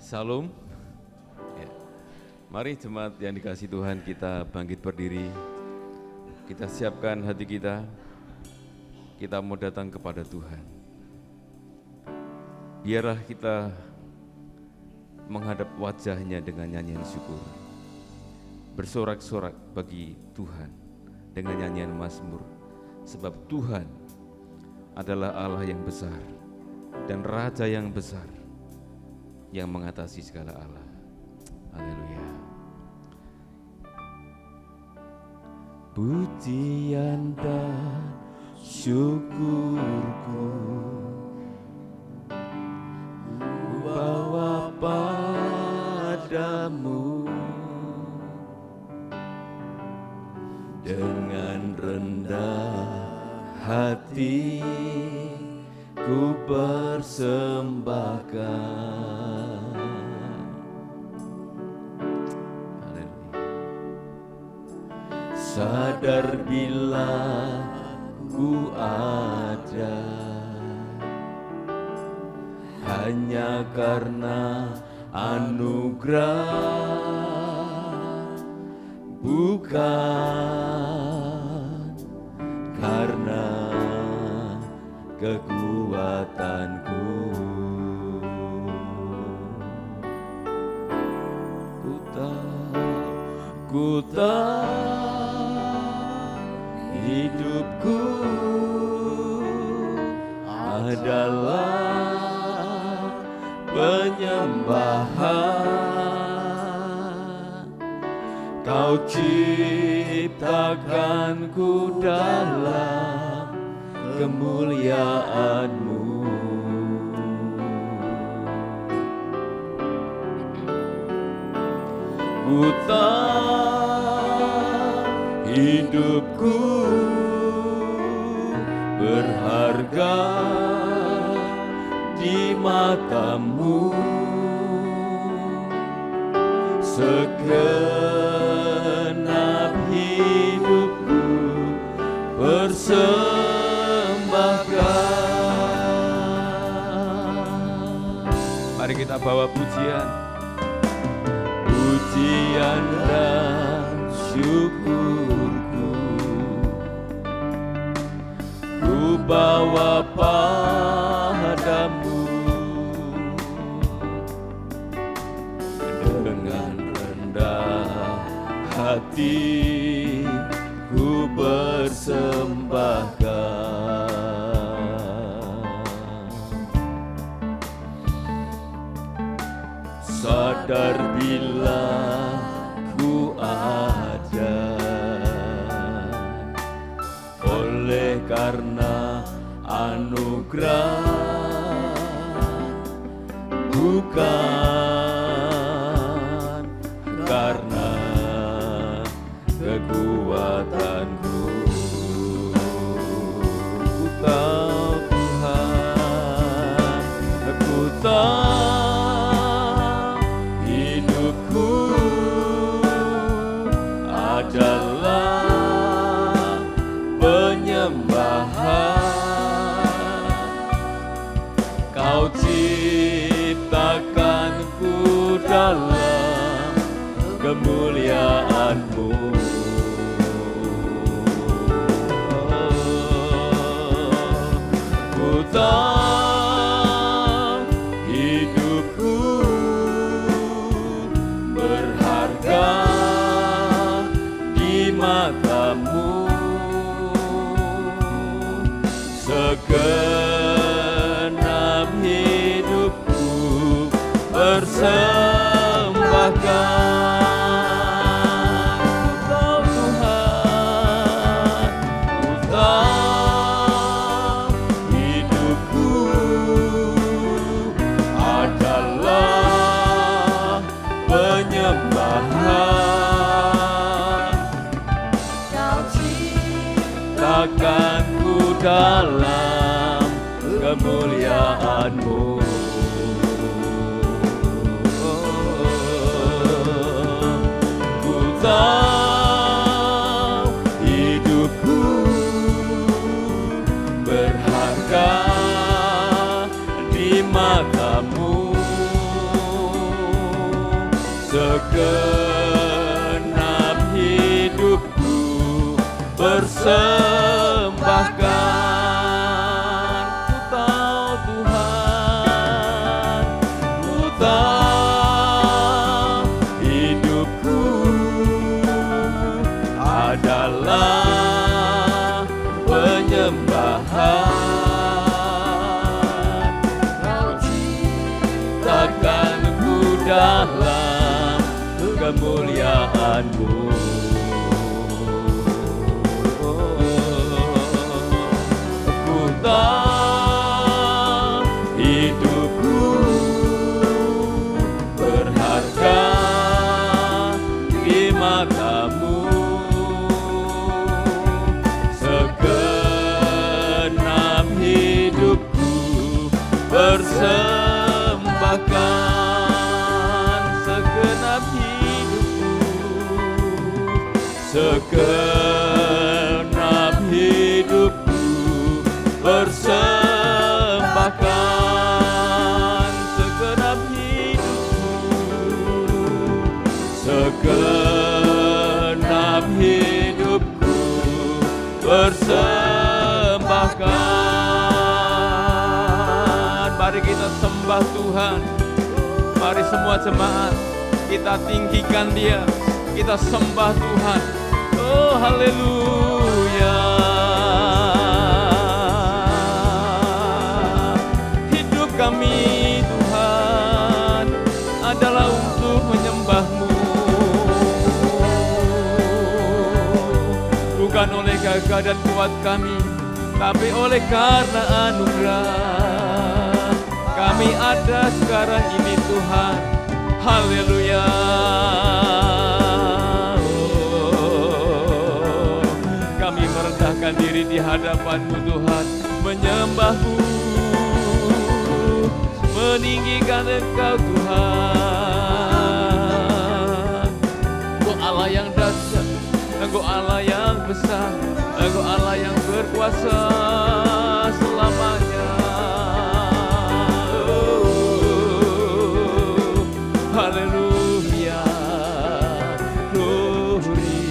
Salam. Ya. Mari jemaat yang dikasihi Tuhan, kita bangkit berdiri. Kita siapkan hati kita. Kita mau datang kepada Tuhan. Biarlah kita menghadap wajahnya dengan nyanyian syukur. Bersorak-sorak bagi Tuhan dengan nyanyian mazmur. Sebab Tuhan adalah Allah yang besar dan Raja yang besar yang mengatasi segala Allah. Haleluya. Pujian dan syukurku bawa padamu dengan rendah hati ku persembahkan. Sadar bila ku ada hanya karena anugerah, bukan karena kekuatanku. Ku tahu hidupku adalah penyembahan. Kau ciptakanku dalam kemuliaan-Mu. Ku tahu hidupku berharga di mata-Mu. Segenap hidupku persembahkan. Mari kita bawa pujian. Pujian dan syukurku ku bawa padamu dengan rendah hati ku persembahkan. Sadar bila ku ada oleh karena anugerah, bukan karena kekuatanku. Ku tahu Tuhan, ku tahu hidupku adalah penyembahan. Kau ciptakanku dalam kemuliaan-Mu. Ku tahu hidupku berharga di mata-Mu. Segenap hidupku persembahkan. Ku tahu Tuhan, ku tahu hidupku adalah penyembahan. Kau ciptakanku dalam kemuliaan-Mu. Ku tahu hidupku berharga di mata-Mu. segenap hidupku persembahkan. Ku tahu Tuhan, ku tahu hidupku adalah penyembahan. Kau ciptakan ku dalam kemuliaan-Mu. Ku tahu hidupku berharga di mata-Mu. Segenap hidupku persembahkan. Segenap hidupku, segenap hidupku persembahkan. Segenap hidupku, segenap hidupku persembahkan. Mari kita sembah Tuhan. Mari semua jemaat kita tinggikan Dia, kita sembah Tuhan. Oh haleluya. Hidup kami Tuhan adalah untuk menyembah-Mu, bukan oleh gagah dan kuat kami, tapi oleh karena anugerah kami ada sekarang ini Tuhan. Haleluya. Oh, kami merendahkan diri di hadapan-Mu Tuhan, menyembah-Mu, meninggikan Engkau Tuhan. Engkau Allah yang dahsyat, Engkau Allah yang besar, Engkau Allah yang berkuasa selamanya. Haleluya, glory.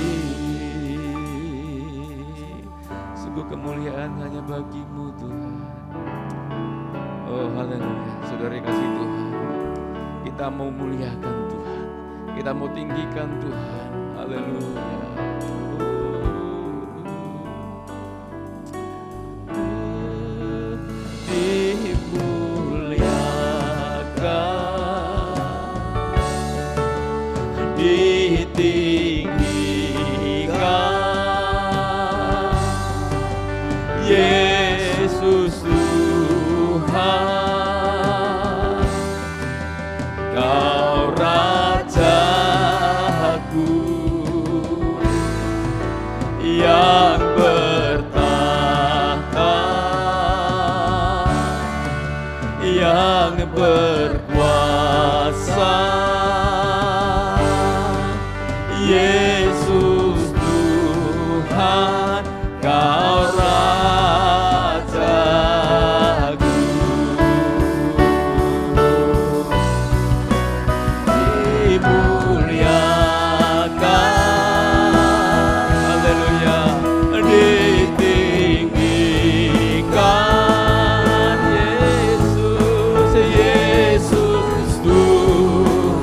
Sungguh kemuliaan hanya bagi-Mu Tuhan. Oh haleluya, saudara kasih Tuhan, kita mau muliakan Tuhan, kita mau tinggikan Tuhan. Haleluya. Ditinggikan Yesus Tuhan, Kau Rajaku yang bertahta, yang berkuasa. Yesus Tuhan, Kau Rajaku. Dimuliakan, haleluya, ditinggikan Yesus, Yesus Tuhan.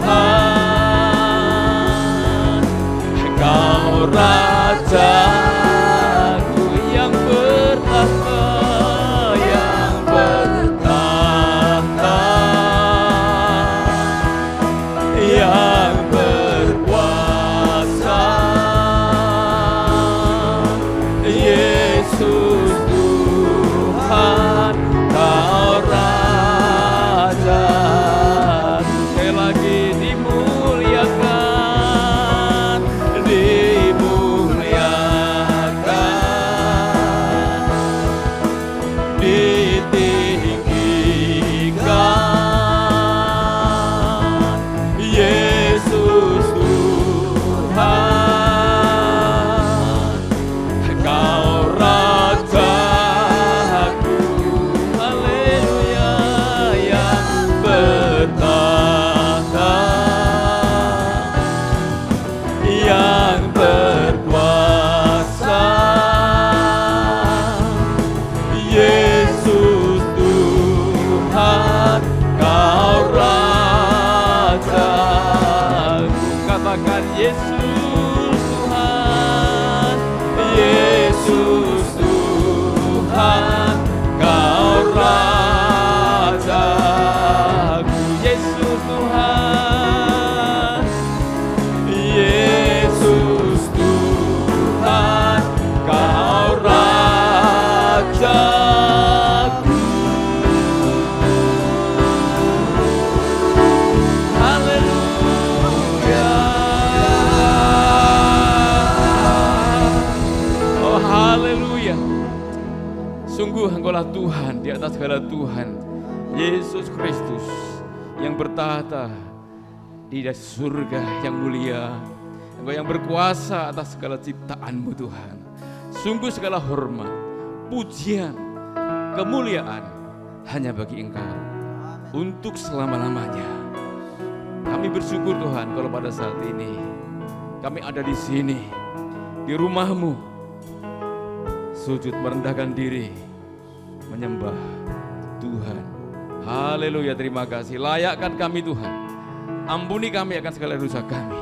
Yesus Tuhan, Yesus Tuhan, Kau Rajaku. Yesus Tuhan, Yesus Tuhan, Kau Rajaku. Haleluya. Oh haleluya. Sungguh Engkaulah Tuhan di atas segala Tuhan, Yesus Kristus yang bertahta di surga yang mulia. Engkau yang berkuasa atas segala ciptaan-Mu Tuhan. Sungguh segala hormat, pujian, kemuliaan hanya bagi Engkau untuk selama-lamanya. Kami bersyukur Tuhan kalau pada saat ini kami ada di sini, di rumah-Mu, sujud merendahkan diri, menyembah Tuhan. Haleluya, terima kasih. Layakkan kami Tuhan, ampuni kami akan segala dosa kami,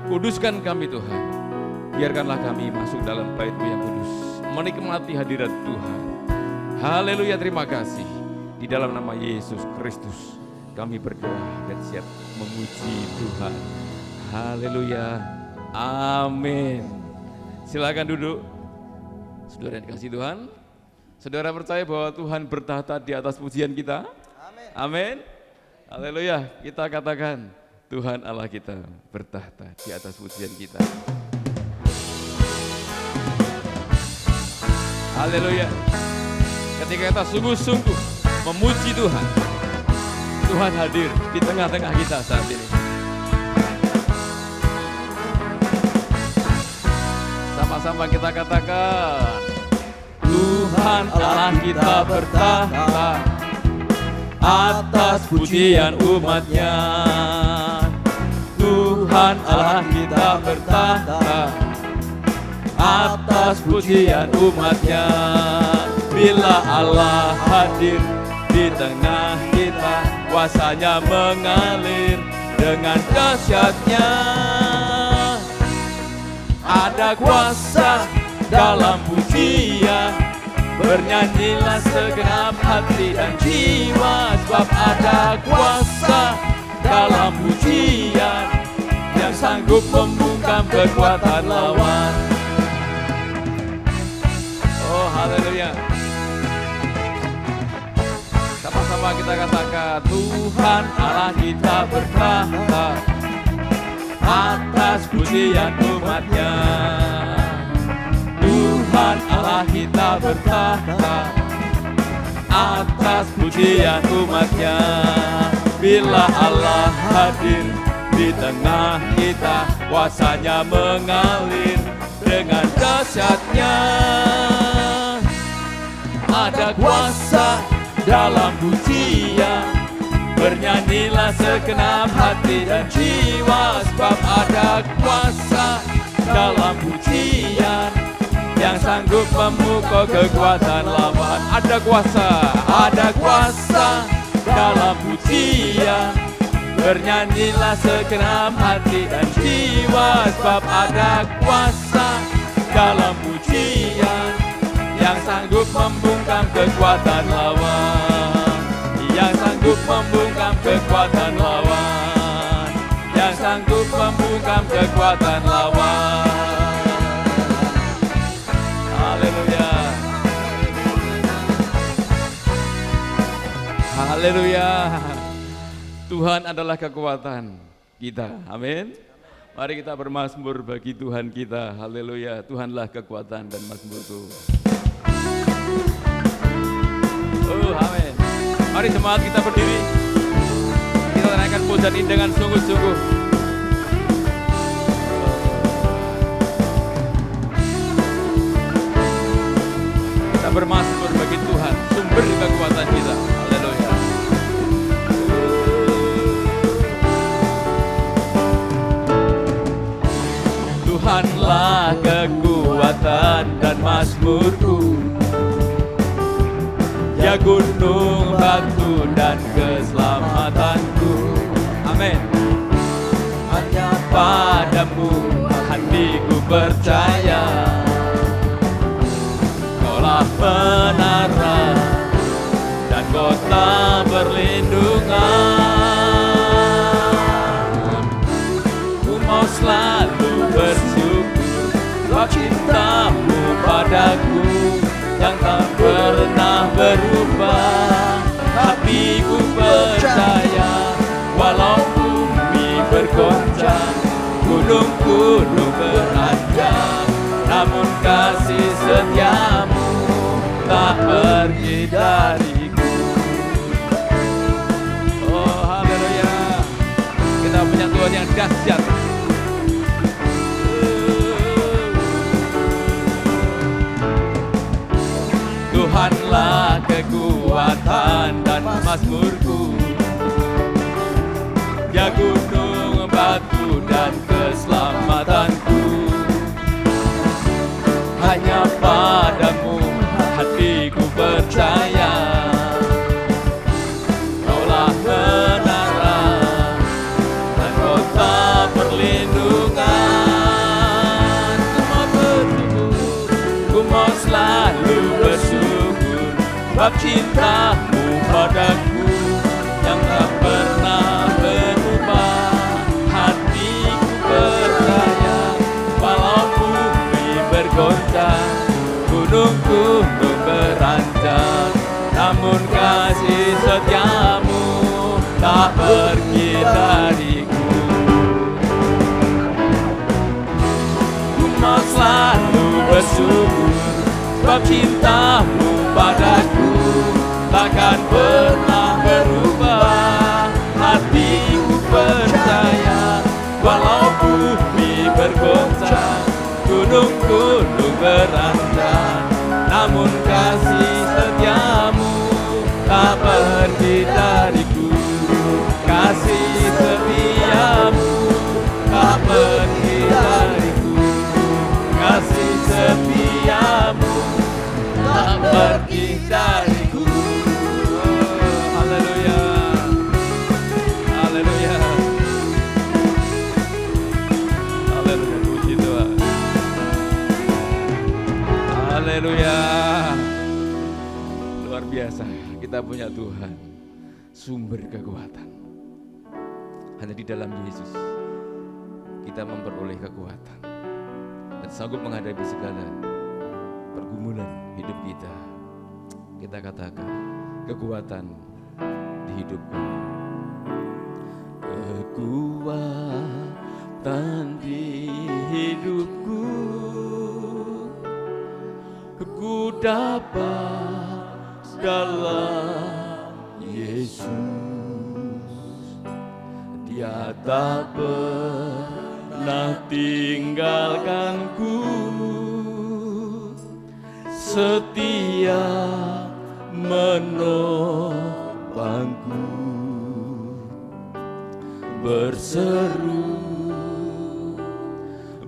kuduskan kami Tuhan. Biarkanlah kami masuk dalam bait-Mu yang kudus, menikmati hadirat Tuhan. Haleluya, terima kasih. Di dalam nama Yesus Kristus kami berdoa dan siap memuji Tuhan. Haleluya, amin. Silakan duduk. Saudara yang dikasihi Tuhan, saudara percaya bahwa Tuhan bertahta di atas pujian kita? Amin. Haleluya, kita katakan Tuhan Allah kita bertahta di atas pujian kita. Haleluya. Ketika kita sungguh-sungguh memuji Tuhan, Tuhan hadir di tengah-tengah kita saat ini. Sama-sama kita katakan, Tuhan Allah kita bertahta atas pujian umat-Nya. Tuhan Allah kita bertahta atas pujian umat-Nya. Bila Allah hadir di tengah kita, kuasanya mengalir dengan dahsyatnya. Ada kuasa dalam pujian, bernyanyilah segenap hati dan jiwa, sebab ada kuasa dalam pujian yang sanggup membungkam kekuatan lawan. Oh haleluya. Sama-sama kita katakan, Tuhan Allah kita bertahta atas pujian umat-Nya. Tuhan Allah kita bertahta atas pujian umat-Nya. Bila Allah hadir di tengah kita, kuasanya mengalir dengan dahsyatnya. Ada kuasa dalam pujian, bernyanyilah segenap hati dan jiwa, sebab ada kuasa dalam pujian yang sanggup memukul kekuatan lawan. Ada kuasa dalam pujian, bernyanyilah segenap hati dan jiwa, sebab ada kuasa dalam pujian yang sanggup membungkam kekuatan lawan. Yang sanggup membungkam kekuatan lawan. Yang sanggup membungkam kekuatan lawan. Haleluya. Haleluya. Tuhan adalah kekuatan kita. Amin. Mari kita bermazmur bagi Tuhan kita. Haleluya. Tuhanlah kekuatan dan mazmurku. Oh, amin. Mari jemaat kita berdiri. Kita naikkan pujian ini dengan sungguh-sungguh. Kita bermazmur bagi Tuhan, sumber kekuatan kita. Haleluya. Tuhanlah kekuatan dan mazmurku, ya gunung batu dan keselamatanku. Amin. Hanya padamu percaya, Kaulah menara dan kota perlindungan. Ku mau selalu bersyukur sebab cintamu padaku yang tak pernah berubah. Hatiku percaya walau bumi bergoncang, gunung-gunung beranjak, namun kasih setiamu tak pergi dariku. Oh haleluya, kita punya Tuhan yang dahsyat. Tuhanlah kekuatan dan mazmurku, Dia gunung batu dan keselamatanku. Hanya padamu hatiku percaya, Kaulah menara dan kota perlindungan. Ku mau selalu bersyukur sebab cintamu padaku yang tak pernah berubah. Hatiku percaya walau bumi bergoncang, gunung-gunung beranjak, namun kasih setiamu tak pergi dariku. Ku mau selalu bersyukur sebab cintamu padaku takkan pernah berubah. Hatiku percaya walau bumi bergoncang, gunung-gunung beranjak, namun kasih setiamu tak pergi dariku. Kasih setiamu tak pergi dariku. Kasih setiamu tak pergi dariku. Haleluya, haleluya, haleluya, puji Tuhan. Haleluya, luar biasa. Kita punya Tuhan, sumber kekuatan. Hanya di dalam Yesus kita memperoleh kekuatan dan sanggup menghadapi segala pergumulan hidup kita. Kita katakan, kekuatan di hidupku, kekuatan di hidupku, ku dapat dalam Yesus. Dia tak pernah tinggalkanku, setia menopangku, berseru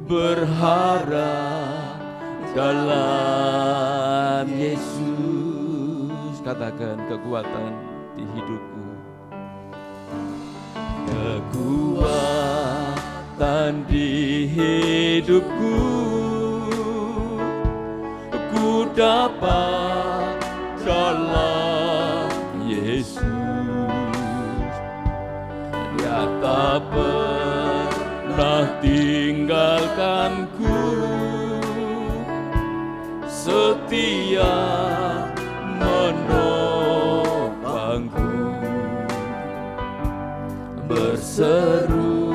berharap dalam Yesus. Katakan, kekuatan di hidupku, kekuatan di hidupku, ku dapat dalam Yesus. Dia tak pernah tinggalkanku, setia menopangku, berseru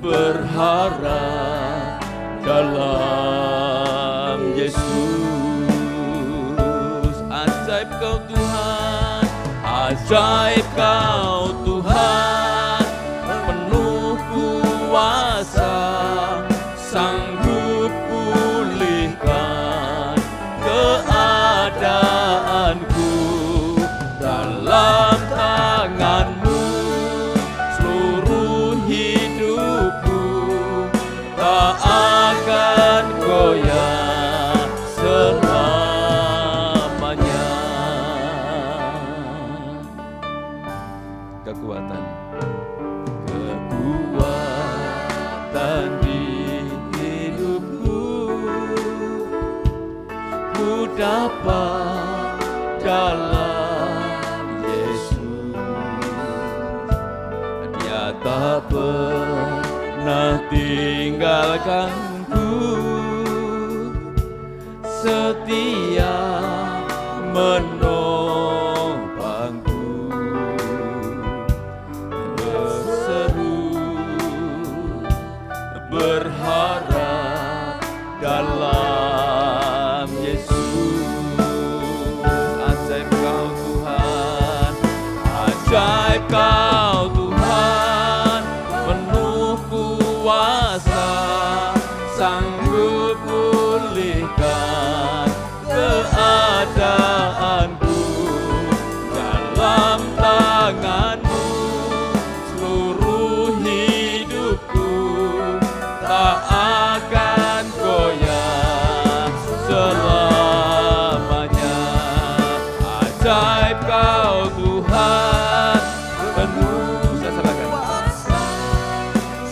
berharap dalam Yesus. Ajaib kau Tuhan, ajaib kau Tuhan, penuh kuasa, sanggup pulihkan keadaanku. Dalam tangan-Mu seluruh hidupku tak akan goyah selamanya. Kekuatan di dapat dalam Yesus. Dia tak pernah tinggalkanku, setia menopangku, berseru berharap dalam Yesus. Ajaib Kau Tuhan, ajaib Kau Tuhan, penuh kuasa, sanggup pulihkan keadaanku. Dalam tangan-Mu seluruh hidupku tak akan goyah selamanya. Ajaib Kau Tuhan, penuh saya serahkan,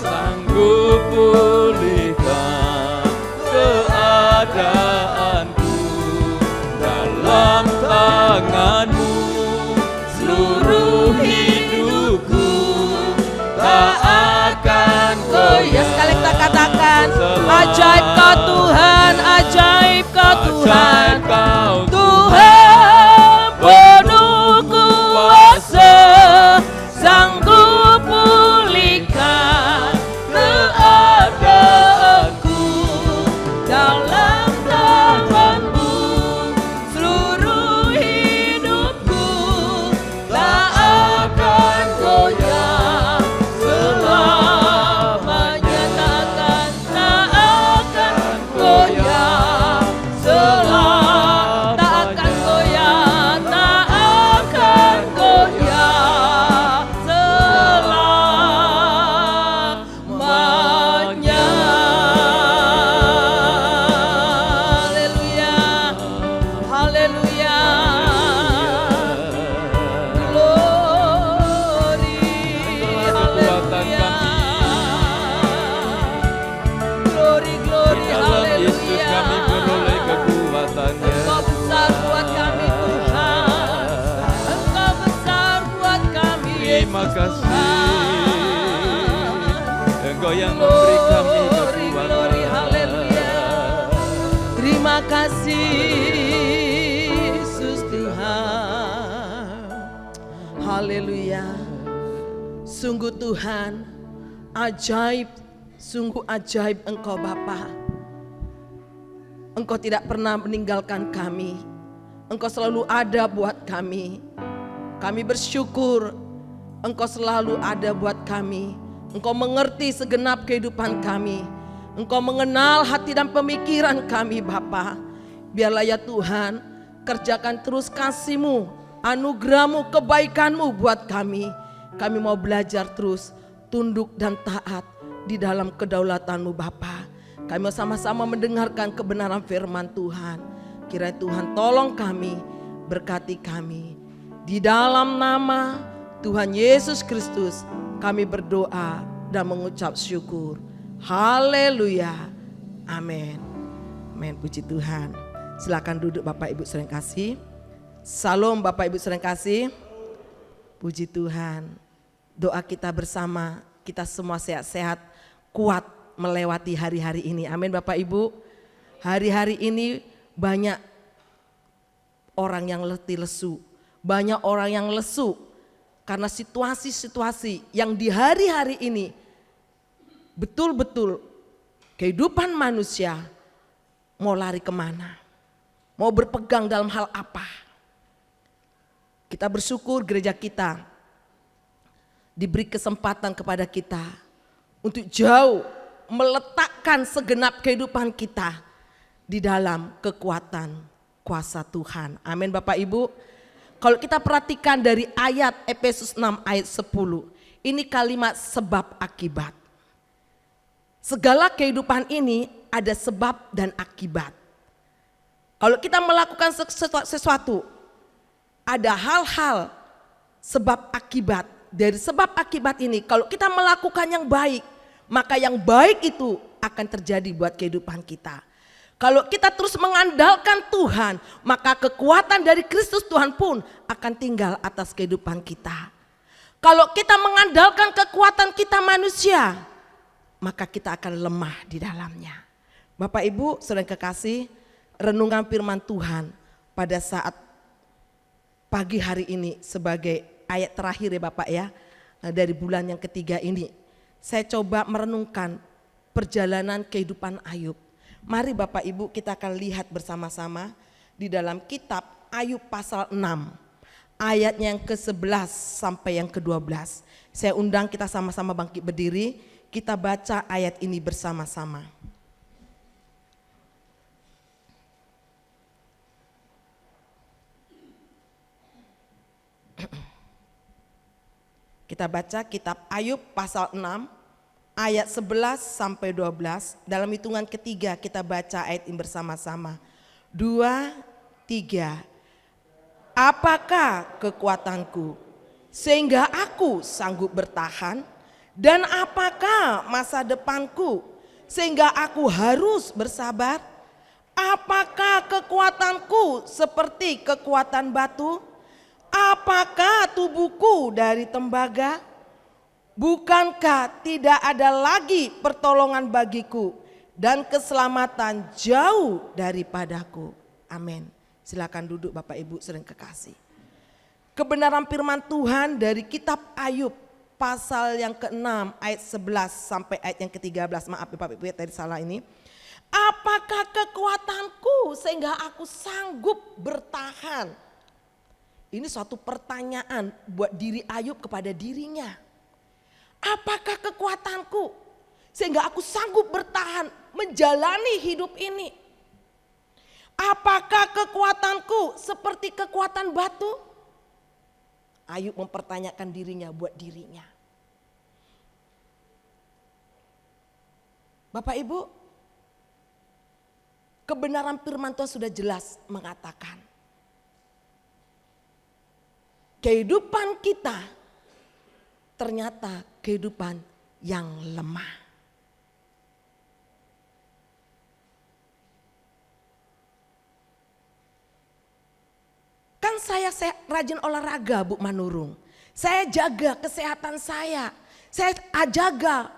sanggup pulihkan keadaanku. Dalam tangan-Mu seluruh hidupku tak akan goyah. Sekali kita katakan, ajaib Kau Tuhan, ajaib Kau Tuhan, Tuhan penuh kuasa, sanggup pulihkan keadaanku. Dalam tangan-Mu seluruh hidupku tak akan goyah selamanya. Tak akan goyah selamanya. Tak akan goyah, tak akan goyah selamanya. Haleluya, haleluya, glory, haleluya, glory, glory, Dalam Yesus haleluya. kami beroleh kekuatannya. Engkau besar buat kami Tuhan, Engkau besar buat kami Terima Yesus kasih, Tuhan. Engkau yang memberi kami Glory, glory, kekuatan. haleluya. Terima kasih Yesus Tuhan. Haleluya. Sungguh Tuhan, ajaib, sungguh ajaib Engkau Bapa. Engkau tidak pernah meninggalkan kami. Engkau selalu ada buat kami. Kami bersyukur Engkau selalu ada buat kami. Engkau mengerti segenap kehidupan kami. Engkau mengenal hati dan pemikiran kami Bapa. Biarlah ya Tuhan, kerjakan terus kasih-Mu, anugerah-Mu, kebaikan-Mu buat kami. Kami mau belajar terus tunduk dan taat di dalam kedaulatan-Mu Bapa. Kami mau sama-sama mendengarkan kebenaran firman Tuhan. Kiranya Tuhan tolong kami, berkati kami. Di dalam nama Tuhan Yesus Kristus kami berdoa dan mengucap syukur. Haleluya. Amin. Amin. Puji Tuhan. Silakan duduk Bapak Ibu saudara kasih. Salam Bapak Ibu saudara kasih. Puji Tuhan. Doa kita bersama, kita semua sehat-sehat, kuat melewati hari-hari ini. Amin Bapak Ibu. Hari-hari ini banyak orang yang letih lesu. Banyak orang yang lesu karena situasi-situasi yang di hari-hari ini betul-betul kehidupan manusia mau lari kemana, mau berpegang dalam hal apa. Kita bersyukur gereja kita diberi kesempatan kepada kita untuk jauh meletakkan segenap kehidupan kita di dalam kekuatan kuasa Tuhan. Amin Bapak Ibu. Kalau kita perhatikan dari ayat Efesus 6 ayat 10, ini kalimat sebab akibat. Segala kehidupan ini ada sebab dan akibat. Kalau kita melakukan sesuatu, ada hal-hal sebab akibat. Dari sebab akibat ini, kalau kita melakukan yang baik, maka yang baik itu akan terjadi buat kehidupan kita. Kalau kita terus mengandalkan Tuhan, maka kekuatan dari Kristus Tuhan pun akan tinggal atas kehidupan kita. Kalau kita mengandalkan kekuatan kita manusia, maka kita akan lemah di dalamnya. Bapak Ibu, saudara kekasih, renungan firman Tuhan pada saat pagi hari ini sebagai ayat terakhir ya Bapak ya, dari bulan yang ketiga ini. Saya coba merenungkan perjalanan kehidupan Ayub. Mari Bapak Ibu kita akan lihat bersama-sama di dalam kitab Ayub pasal 6. Ayatnya yang ke-11 sampai yang ke-12. Saya undang kita sama-sama bangkit berdiri, kita baca ayat ini bersama-sama. Kita baca kitab Ayub pasal 6 ayat 11 sampai 12. Dalam hitungan ketiga kita baca ayat ini bersama-sama. 2, 3. Apakah kekuatanku sehingga aku sanggup bertahan? Dan apakah masa depanku sehingga aku harus bersabar? Apakah kekuatanku seperti kekuatan batu? Apakah tubuhku dari tembaga? Bukankah tidak ada lagi pertolongan bagiku dan keselamatan jauh daripadaku? Amin. Silakan duduk Bapak Ibu sering kekasih. Kebenaran firman Tuhan dari kitab Ayub pasal yang ke-6 ayat 11 sampai ayat yang ke-13. Maaf Bapak Ibu tadi salah ini. Apakah kekuatanku sehingga aku sanggup bertahan? Ini suatu pertanyaan buat diri Ayub kepada dirinya. Apakah kekuatanku sehingga aku sanggup bertahan menjalani hidup ini? Apakah kekuatanku seperti kekuatan batu? Ayub mempertanyakan dirinya buat dirinya. Bapak Ibu, kebenaran firman Tuhan sudah jelas mengatakan kehidupan kita ternyata kehidupan yang lemah. Kan saya rajin olahraga Bu Manurung. Saya jaga kesehatan saya jaga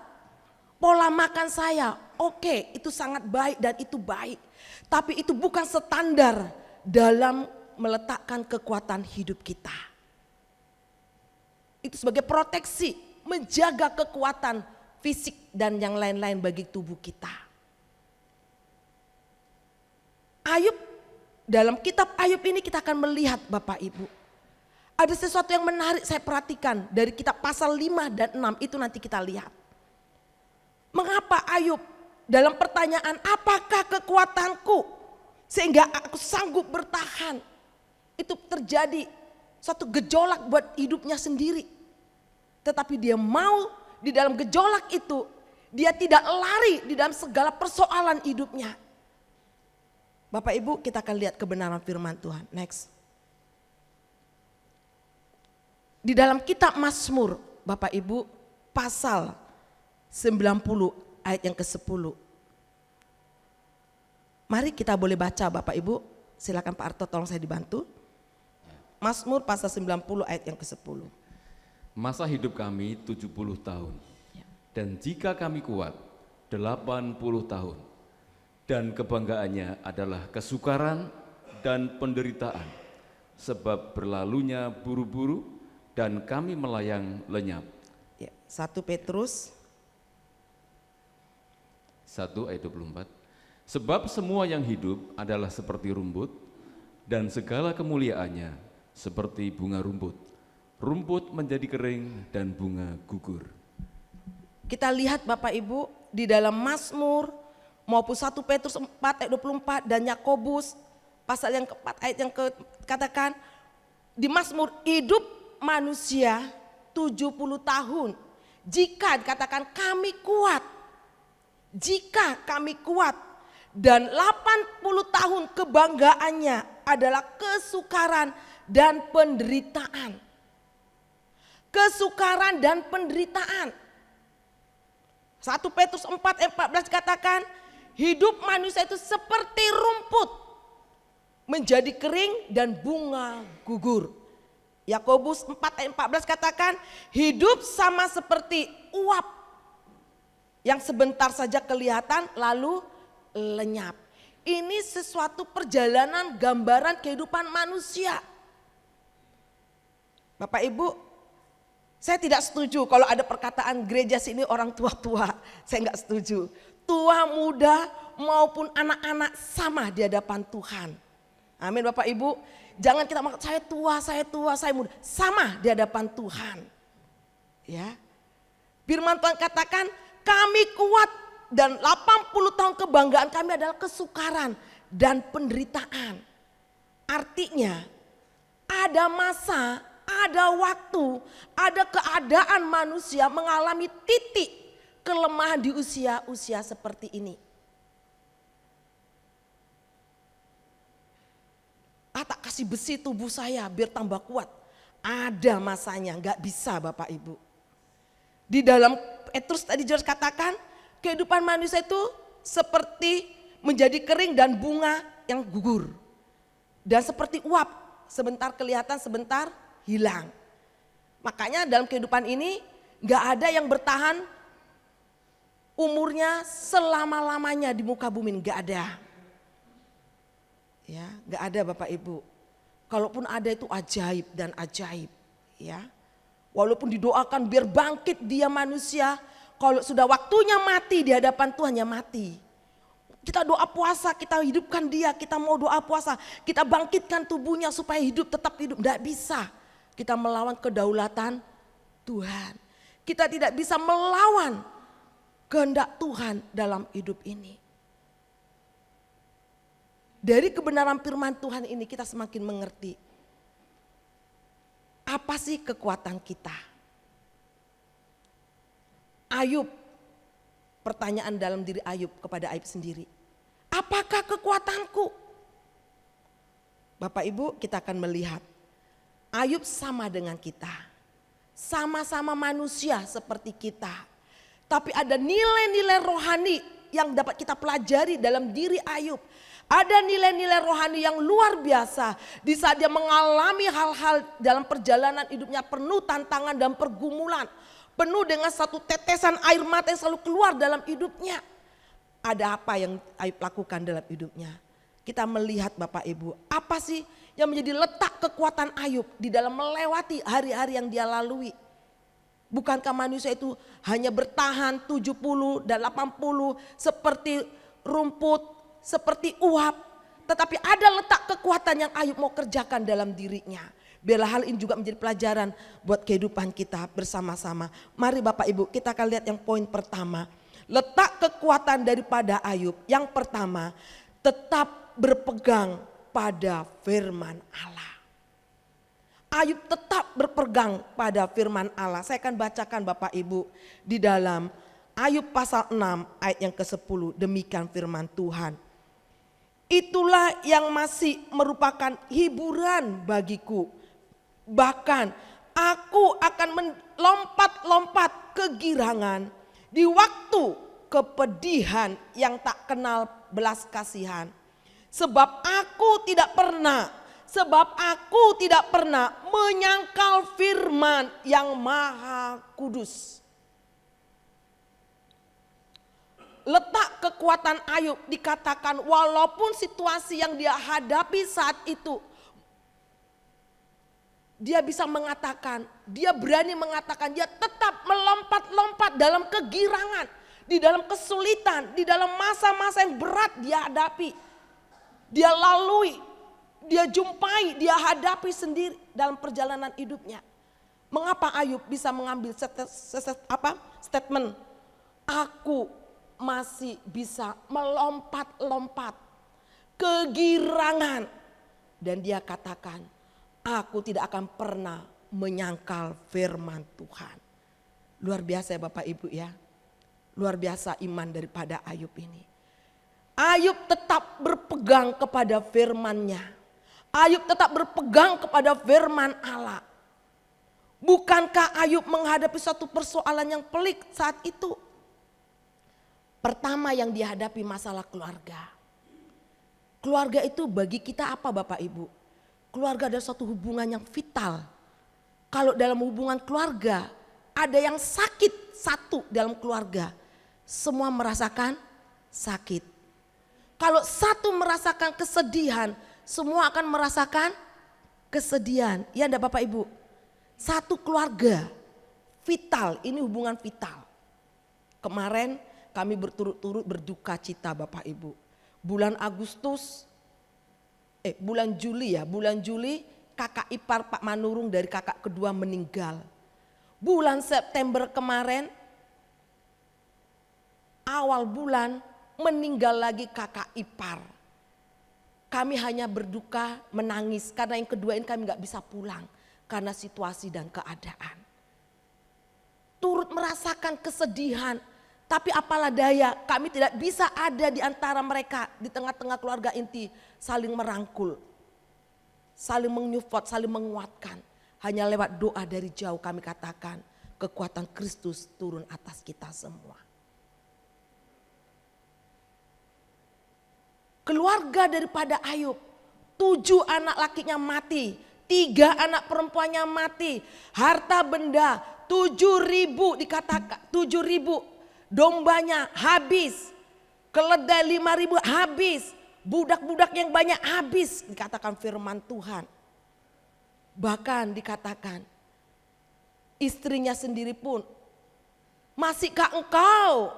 pola makan saya. Oke, itu sangat baik dan itu baik. Tapi itu bukan standar dalam meletakkan kekuatan hidup kita. Itu sebagai proteksi, menjaga kekuatan fisik dan yang lain-lain bagi tubuh kita. Ayub, dalam kitab Ayub ini kita akan melihat Bapak Ibu. Ada sesuatu yang menarik saya perhatikan dari kitab pasal 5 dan 6 itu nanti kita lihat. Mengapa Ayub dalam pertanyaan apakah kekuatanku sehingga aku sanggup bertahan. Itu terjadi suatu gejolak buat hidupnya sendiri. Tetapi dia mau di dalam gejolak itu dia tidak lari di dalam segala persoalan hidupnya. Bapak Ibu kita akan lihat kebenaran firman Tuhan. Next. Di dalam kitab Mazmur Bapak Ibu pasal 90 ayat yang ke-10. Mari kita boleh baca Bapak Ibu. Silakan Pak Arto tolong saya dibantu. Mazmur pasal 90 ayat yang ke-10. Masa hidup kami 70 tahun. Dan jika kami kuat 80 tahun. Dan kebanggaannya adalah kesukaran dan penderitaan. Sebab berlalunya buru-buru dan kami melayang lenyap. 1 Petrus 1 ayat 24. Sebab semua yang hidup adalah seperti rumput dan segala kemuliaannya seperti bunga rumput. Rumput menjadi kering dan bunga gugur. Kita lihat Bapak Ibu di dalam Mazmur maupun 1 Petrus 4 ayat 24 dan Yakobus pasal yang keempat ayat yang katakan di Mazmur hidup manusia 70 tahun. Jika dikatakan kami kuat, jika kami kuat dan 80 tahun kebanggaannya adalah kesukaran dan penderitaan. Kesukaran dan penderitaan. 1 Petrus 4 ayat 14 katakan hidup manusia itu seperti rumput, menjadi kering dan bunga gugur. Yakobus 4 ayat 14 katakan, hidup sama seperti uap yang sebentar saja kelihatan lalu lenyap. Ini sesuatu perjalanan gambaran kehidupan manusia. Bapak Ibu, saya tidak setuju kalau ada perkataan gereja sini orang tua-tua. Saya enggak setuju. Tua, muda maupun anak-anak sama di hadapan Tuhan. Amin Bapak Ibu. Jangan kita maksud saya tua, saya muda. Sama di hadapan Tuhan. Ya. Firman Tuhan katakan, kami kuat dan 80 tahun kebanggaan kami adalah kesukaran dan penderitaan. Artinya ada masa, ada waktu, ada keadaan manusia mengalami titik kelemahan di usia-usia seperti ini. Tak kasih besi tubuh saya biar tambah kuat. Ada masanya, nggak bisa Bapak Ibu. Di dalam Petrus tadi George katakan, kehidupan manusia itu seperti menjadi kering dan bunga yang gugur. Dan seperti uap, sebentar kelihatan, sebentar hilang. Makanya dalam kehidupan ini nggak ada yang bertahan umurnya selama-lamanya di muka bumi, nggak ada. Ya, nggak ada Bapak Ibu. Kalaupun ada itu ajaib dan ajaib. Ya, walaupun didoakan biar bangkit dia manusia, kalau sudah waktunya mati di hadapan Tuhan ya mati. Kita doa puasa, kita hidupkan dia, kita mau doa puasa, kita bangkitkan tubuhnya supaya hidup, tetap hidup. Nggak bisa. Kita melawan kedaulatan Tuhan. Kita tidak bisa melawan kehendak Tuhan dalam hidup ini. Dari kebenaran firman Tuhan ini kita semakin mengerti apa sih kekuatan kita. Ayub, pertanyaan dalam diri Ayub kepada Ayub sendiri. Apakah kekuatanku? Bapak Ibu, kita akan melihat Ayub sama dengan kita. Sama-sama manusia seperti kita. Tapi ada nilai-nilai rohani yang dapat kita pelajari dalam diri Ayub. Ada nilai-nilai rohani yang luar biasa di saat dia mengalami hal-hal dalam perjalanan hidupnya penuh tantangan dan pergumulan. Penuh dengan satu tetesan air mata yang selalu keluar dalam hidupnya. Ada apa yang Ayub lakukan dalam hidupnya? Kita melihat Bapak Ibu, apa sih yang menjadi letak kekuatan Ayub di dalam melewati hari-hari yang dia lalui? Bukankah manusia itu hanya bertahan 70 dan 80 seperti rumput, seperti uap, tetapi ada letak kekuatan yang Ayub mau kerjakan dalam dirinya. Biarlah hal ini juga menjadi pelajaran buat kehidupan kita bersama-sama. Mari Bapak Ibu, kita akan lihat yang poin pertama. Letak kekuatan daripada Ayub. Yang pertama, tetap berpegang pada firman Allah. Ayub tetap berpegang pada firman Allah. Saya akan bacakan Bapak Ibu di dalam Ayub pasal 6 ayat yang ke-10. Demikian firman Tuhan. Itulah yang masih merupakan hiburan bagiku. Bahkan aku akan melompat-lompat kegirangan di waktu kepedihan yang tak kenal belas kasihan. Sebab aku tidak pernah menyangkal firman yang maha kudus. Letak kekuatan Ayub dikatakan walaupun situasi yang dia hadapi saat itu, dia bisa mengatakan, dia berani mengatakan, dia tetap melompat-lompat dalam kegirangan, di dalam kesulitan, di dalam masa-masa yang berat dia hadapi. Dia lalui, dia jumpai, dia hadapi sendiri dalam perjalanan hidupnya. Mengapa Ayub bisa mengambil statement, aku masih bisa melompat-lompat kegirangan. Dan dia katakan, aku tidak akan pernah menyangkal firman Tuhan. Luar biasa ya Bapak Ibu ya. Luar biasa iman daripada Ayub ini. Ayub tetap berpegang kepada firman-Nya. Ayub tetap berpegang kepada firman Allah. Bukankah Ayub menghadapi suatu persoalan yang pelik saat itu? Pertama yang dihadapi masalah keluarga. Keluarga itu bagi kita apa Bapak Ibu? Keluarga adalah suatu hubungan yang vital. Kalau dalam hubungan keluarga ada yang sakit satu dalam keluarga, semua merasakan sakit. Kalau satu merasakan kesedihan, semua akan merasakan kesedihan. Ya enggak Bapak Ibu? Satu keluarga vital, ini hubungan vital. Kemarin kami berturut-turut berduka cita Bapak Ibu. Bulan Juli kakak ipar Pak Manurung dari kakak kedua meninggal. Bulan September kemarin, awal bulan meninggal lagi kakak ipar. Kami hanya berduka menangis karena yang kedua ini kami gak bisa pulang karena situasi dan keadaan. Turut merasakan kesedihan, tapi apalah daya kami tidak bisa ada di antara mereka di tengah-tengah keluarga inti saling merangkul, saling menyupport, saling menguatkan. Hanya lewat doa dari jauh kami katakan kekuatan Kristus turun atas kita semua. Keluarga daripada Ayub, 7 anak lakinya mati, 3 anak perempuannya mati, harta benda 7.000 dikatakan 7.000, dombanya habis, keledai 5.000 habis, budak-budak yang banyak habis, dikatakan firman Tuhan. Bahkan dikatakan istrinya sendiri pun, masihkah engkau,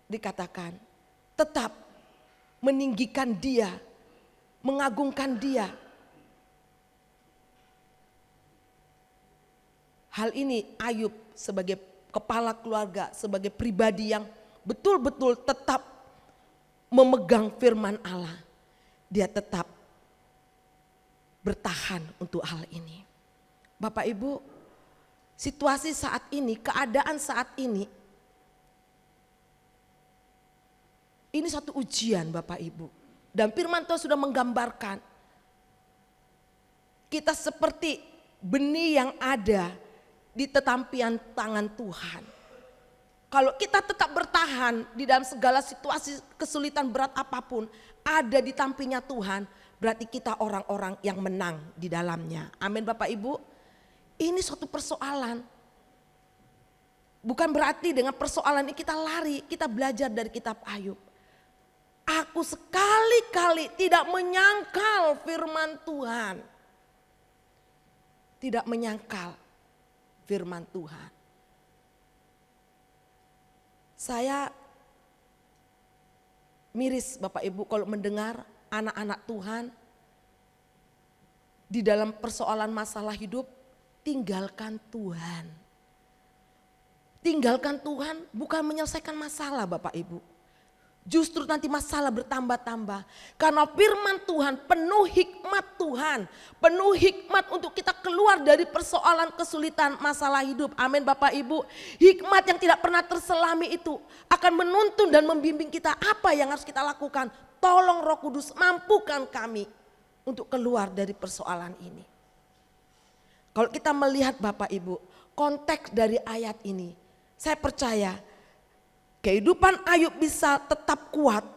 dikatakan, tetap meninggikan dia, mengagungkan dia. Hal ini Ayub sebagai kepala keluarga, sebagai pribadi yang betul-betul tetap memegang firman Allah. Dia tetap bertahan untuk hal ini. Bapak Ibu, situasi saat ini, keadaan saat ini satu ujian Bapak Ibu. Dan firman Tuhan sudah menggambarkan kita seperti benih yang ada di tetampian tangan Tuhan. Kalau kita tetap bertahan di dalam segala situasi kesulitan berat apapun, ada di tampinya Tuhan, berarti kita orang-orang yang menang di dalamnya. Amin Bapak Ibu. Ini suatu persoalan. Bukan berarti dengan persoalan ini kita lari, kita belajar dari kitab Ayub. Aku sekali-kali tidak menyangkal firman Tuhan. Tidak menyangkal firman Tuhan. Saya miris Bapak Ibu kalau mendengar anak-anak Tuhan di dalam persoalan masalah hidup tinggalkan Tuhan. Tinggalkan Tuhan bukan menyelesaikan masalah Bapak Ibu. Justru nanti masalah bertambah-tambah. Karena firman Tuhan penuh hikmat Tuhan. Penuh hikmat untuk kita keluar dari persoalan kesulitan masalah hidup. Amin Bapak Ibu. Hikmat yang tidak pernah terselami itu akan menuntun dan membimbing kita apa yang harus kita lakukan. Tolong Roh Kudus mampukan kami untuk keluar dari persoalan ini. Kalau kita melihat Bapak Ibu, konteks dari ayat ini, saya percaya kehidupan Ayub bisa tetap kuat.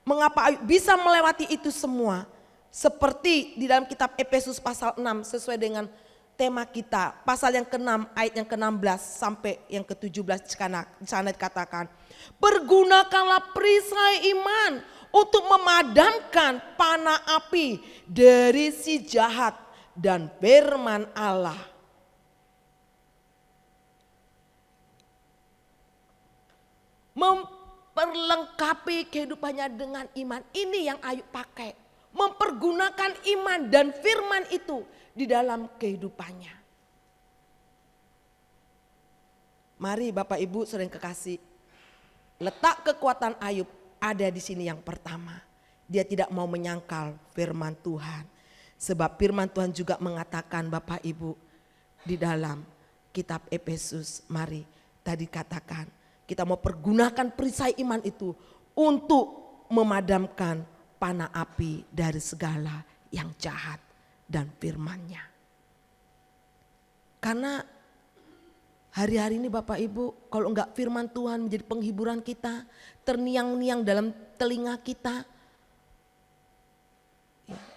Mengapa Ayub bisa melewati itu semua? Seperti di dalam kitab Efesus pasal 6 sesuai dengan tema kita. Pasal yang ke-6 ayat yang ke-16 sampai yang ke-17 di sana dikatakan. Pergunakanlah perisai iman untuk memadamkan panah api dari si jahat dan firman Allah. Memperlengkapi kehidupannya dengan iman. Ini yang Ayub pakai. Mempergunakan iman dan firman itu di dalam kehidupannya. Mari Bapak Ibu saudara yang kekasih. Letak kekuatan Ayub ada di sini yang pertama. Dia tidak mau menyangkal firman Tuhan. Sebab firman Tuhan juga mengatakan Bapak Ibu di dalam kitab Efesus. Mari tadi katakan. Kita mau pergunakan perisai iman itu untuk memadamkan panah api dari segala yang jahat dan firman-Nya. Karena Hari-hari ini Bapak Ibu, kalau enggak firman Tuhan menjadi penghiburan kita, terniang-niang dalam telinga kita.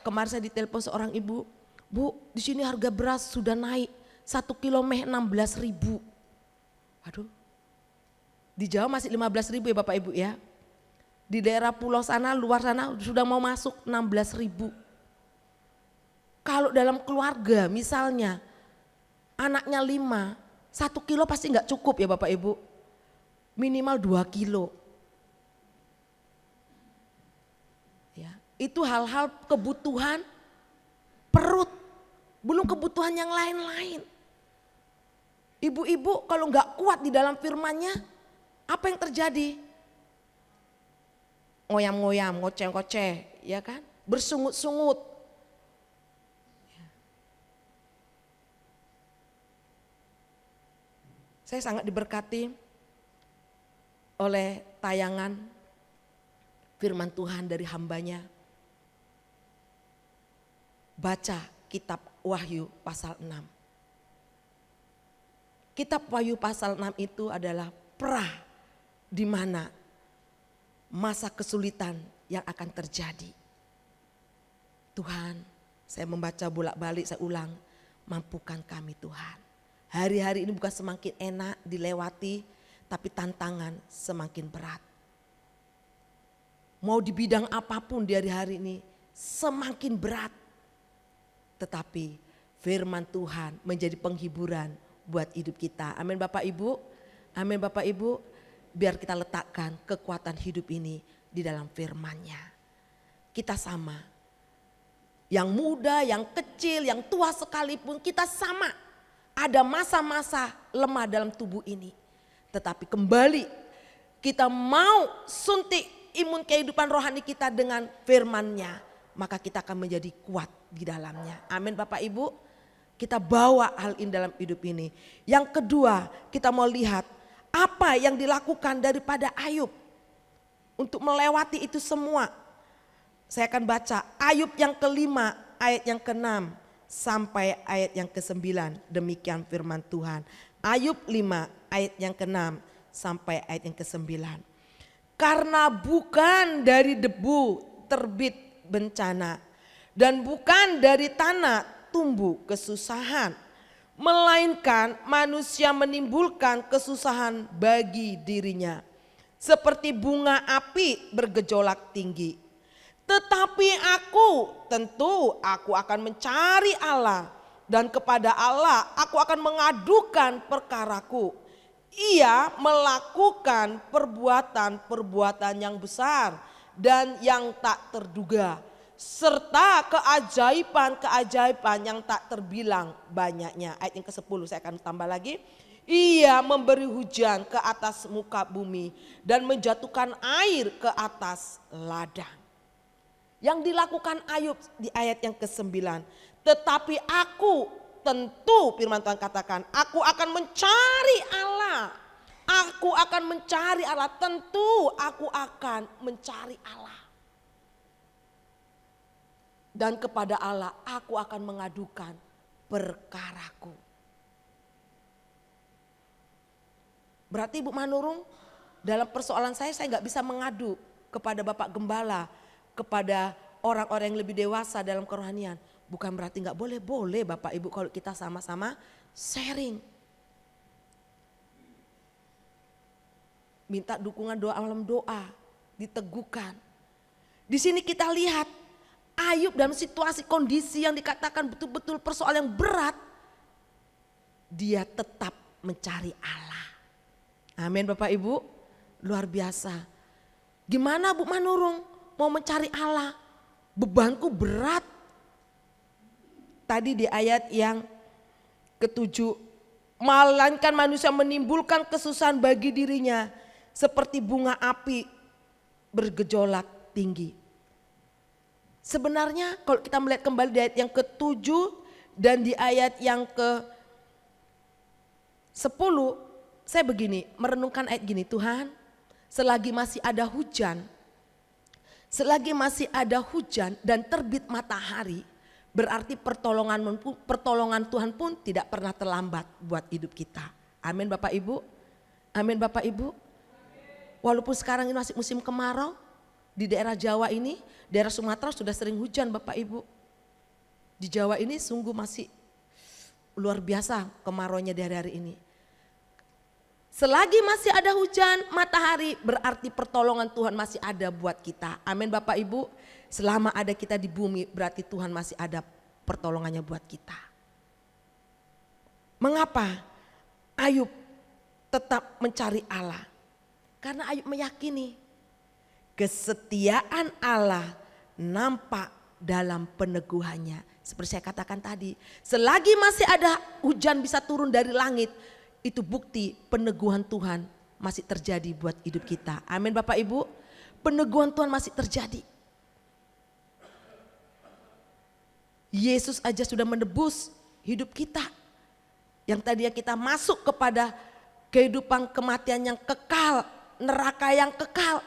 Kemarin saya ditelepon seorang ibu, Bu, di sini harga beras sudah naik 1 kilo meh 16.000. Aduh, di Jawa masih 15.000 ya Bapak Ibu ya. Di daerah pulau sana, luar sana sudah mau masuk 16.000. Kalau dalam keluarga misalnya anaknya 5, 1 kilo pasti enggak cukup ya Bapak Ibu. Minimal 2 kilo. Ya, itu hal-hal kebutuhan perut, belum kebutuhan yang lain-lain. Ibu-ibu kalau enggak kuat di dalam firman-Nya, apa yang terjadi? Ngoyam-ngoyam, ngoceh-ngoceh, ya kan? Bersungut-sungut. Saya sangat diberkati oleh tayangan firman Tuhan dari hambanya. Baca kitab Wahyu pasal 6. Kitab Wahyu pasal 6 itu adalah perah di mana masa kesulitan yang akan terjadi. Tuhan, saya membaca bolak-balik, saya ulang, mampukan kami Tuhan. Hari-hari ini bukan semakin enak dilewati, tapi tantangan semakin berat. Mau di bidang apapun di hari-hari ini semakin berat. Tetapi firman Tuhan menjadi penghiburan buat hidup kita. Amin Bapak Ibu, amin Bapak Ibu. Biar kita letakkan kekuatan hidup ini di dalam firman-Nya. Kita sama. Yang muda, yang kecil, yang tua sekalipun kita sama. Ada masa-masa lemah dalam tubuh ini. Tetapi kembali kita mau suntik imun kehidupan rohani kita dengan firman-Nya. Maka kita akan menjadi kuat di dalamnya. Amin Bapak Ibu. Kita bawa hal ini dalam hidup ini. Yang kedua, kita mau lihat apa yang dilakukan daripada Ayub. Untuk melewati itu semua. Saya akan baca Ayub yang kelima ayat yang ke-6. Sampai ayat yang ke-9, demikian firman Tuhan. Ayub 5 ayat yang ke-6 sampai ayat yang ke-9. Karena bukan dari debu terbit bencana dan bukan dari tanah tumbuh kesusahan, melainkan manusia menimbulkan kesusahan bagi dirinya. Seperti bunga api bergejolak tinggi. Tetapi tentu aku akan mencari Allah, dan kepada Allah aku akan mengadukan perkaraku. Ia melakukan perbuatan-perbuatan yang besar dan yang tak terduga, serta keajaiban-keajaiban yang tak terbilang banyaknya. Ayat yang ke-10 saya akan tambah lagi. Ia memberi hujan ke atas muka bumi dan menjatuhkan air ke atas ladang. Yang dilakukan Ayub di ayat yang ke-9. Tetapi tentu firman Tuhan katakan, aku akan mencari Allah. Aku akan mencari Allah, tentu aku akan mencari Allah. Dan kepada Allah aku akan mengadukan perkaraku. Berarti Ibu Manurung, dalam persoalan saya nggak bisa mengadu kepada Bapak Gembala, kepada orang-orang yang lebih dewasa dalam kerohanian. Bukan berarti nggak boleh, boleh Bapak Ibu kalau kita sama-sama sharing. Minta dukungan doa dalam doa, diteguhkan. Di sini kita lihat Ayub dalam situasi kondisi yang dikatakan betul-betul persoalan yang berat, dia tetap mencari Allah. Amin Bapak Ibu, luar biasa. Gimana Bu Manurung? Mau mencari Allah, bebanku berat. Tadi di ayat yang ke-7, melainkan manusia menimbulkan kesusahan bagi dirinya seperti bunga api bergejolak tinggi. Sebenarnya kalau kita melihat kembali di ayat yang ke-7 dan di ayat yang ke-10, saya begini, merenungkan ayat gini, Tuhan, selagi masih ada hujan dan terbit matahari, berarti pertolongan Tuhan pun tidak pernah terlambat buat hidup kita. Amin Bapak Ibu. Amin Bapak Ibu. Walaupun sekarang ini masih musim kemarau, di daerah Jawa ini, daerah Sumatera sudah sering hujan Bapak Ibu. Di Jawa ini sungguh masih luar biasa kemaraunya di hari-hari ini. Selagi masih ada hujan matahari, berarti pertolongan Tuhan masih ada buat kita. Amin Bapak Ibu. Selama ada kita di bumi, berarti Tuhan masih ada pertolongannya buat kita. Mengapa Ayub tetap mencari Allah? Karena Ayub meyakini kesetiaan Allah nampak dalam peneguhannya. Seperti saya katakan tadi, selagi masih ada hujan bisa turun dari langit, itu bukti peneguhan Tuhan masih terjadi buat hidup kita. Amin Bapak Ibu, peneguhan Tuhan masih terjadi. Yesus aja sudah menebus hidup kita. Yang tadinya kita masuk kepada kehidupan kematian yang kekal, neraka yang kekal.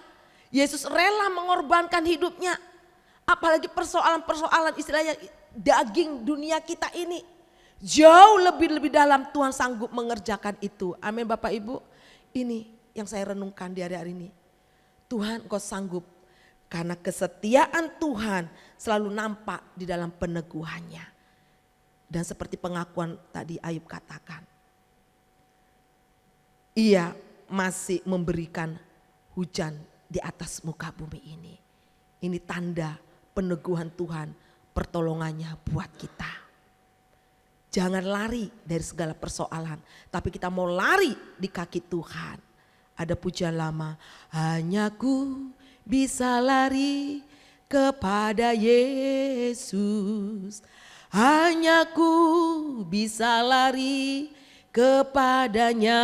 Yesus rela mengorbankan hidupnya. Apalagi persoalan-persoalan istilahnya daging dunia kita ini. Jauh lebih dalam Tuhan sanggup mengerjakan itu. Amin Bapak Ibu. Ini yang saya renungkan di hari-hari ini. Tuhan Engkau sanggup. Karena kesetiaan Tuhan selalu nampak di dalam peneguhannya. Dan seperti pengakuan tadi Ayub katakan. Ia masih memberikan hujan di atas muka bumi ini. Ini tanda peneguhan Tuhan, pertolongannya buat kita. Jangan lari dari segala persoalan, tapi kita mau lari di kaki Tuhan. Ada pujian lama, hanya ku bisa lari kepada Yesus. Hanya ku bisa lari kepadanya.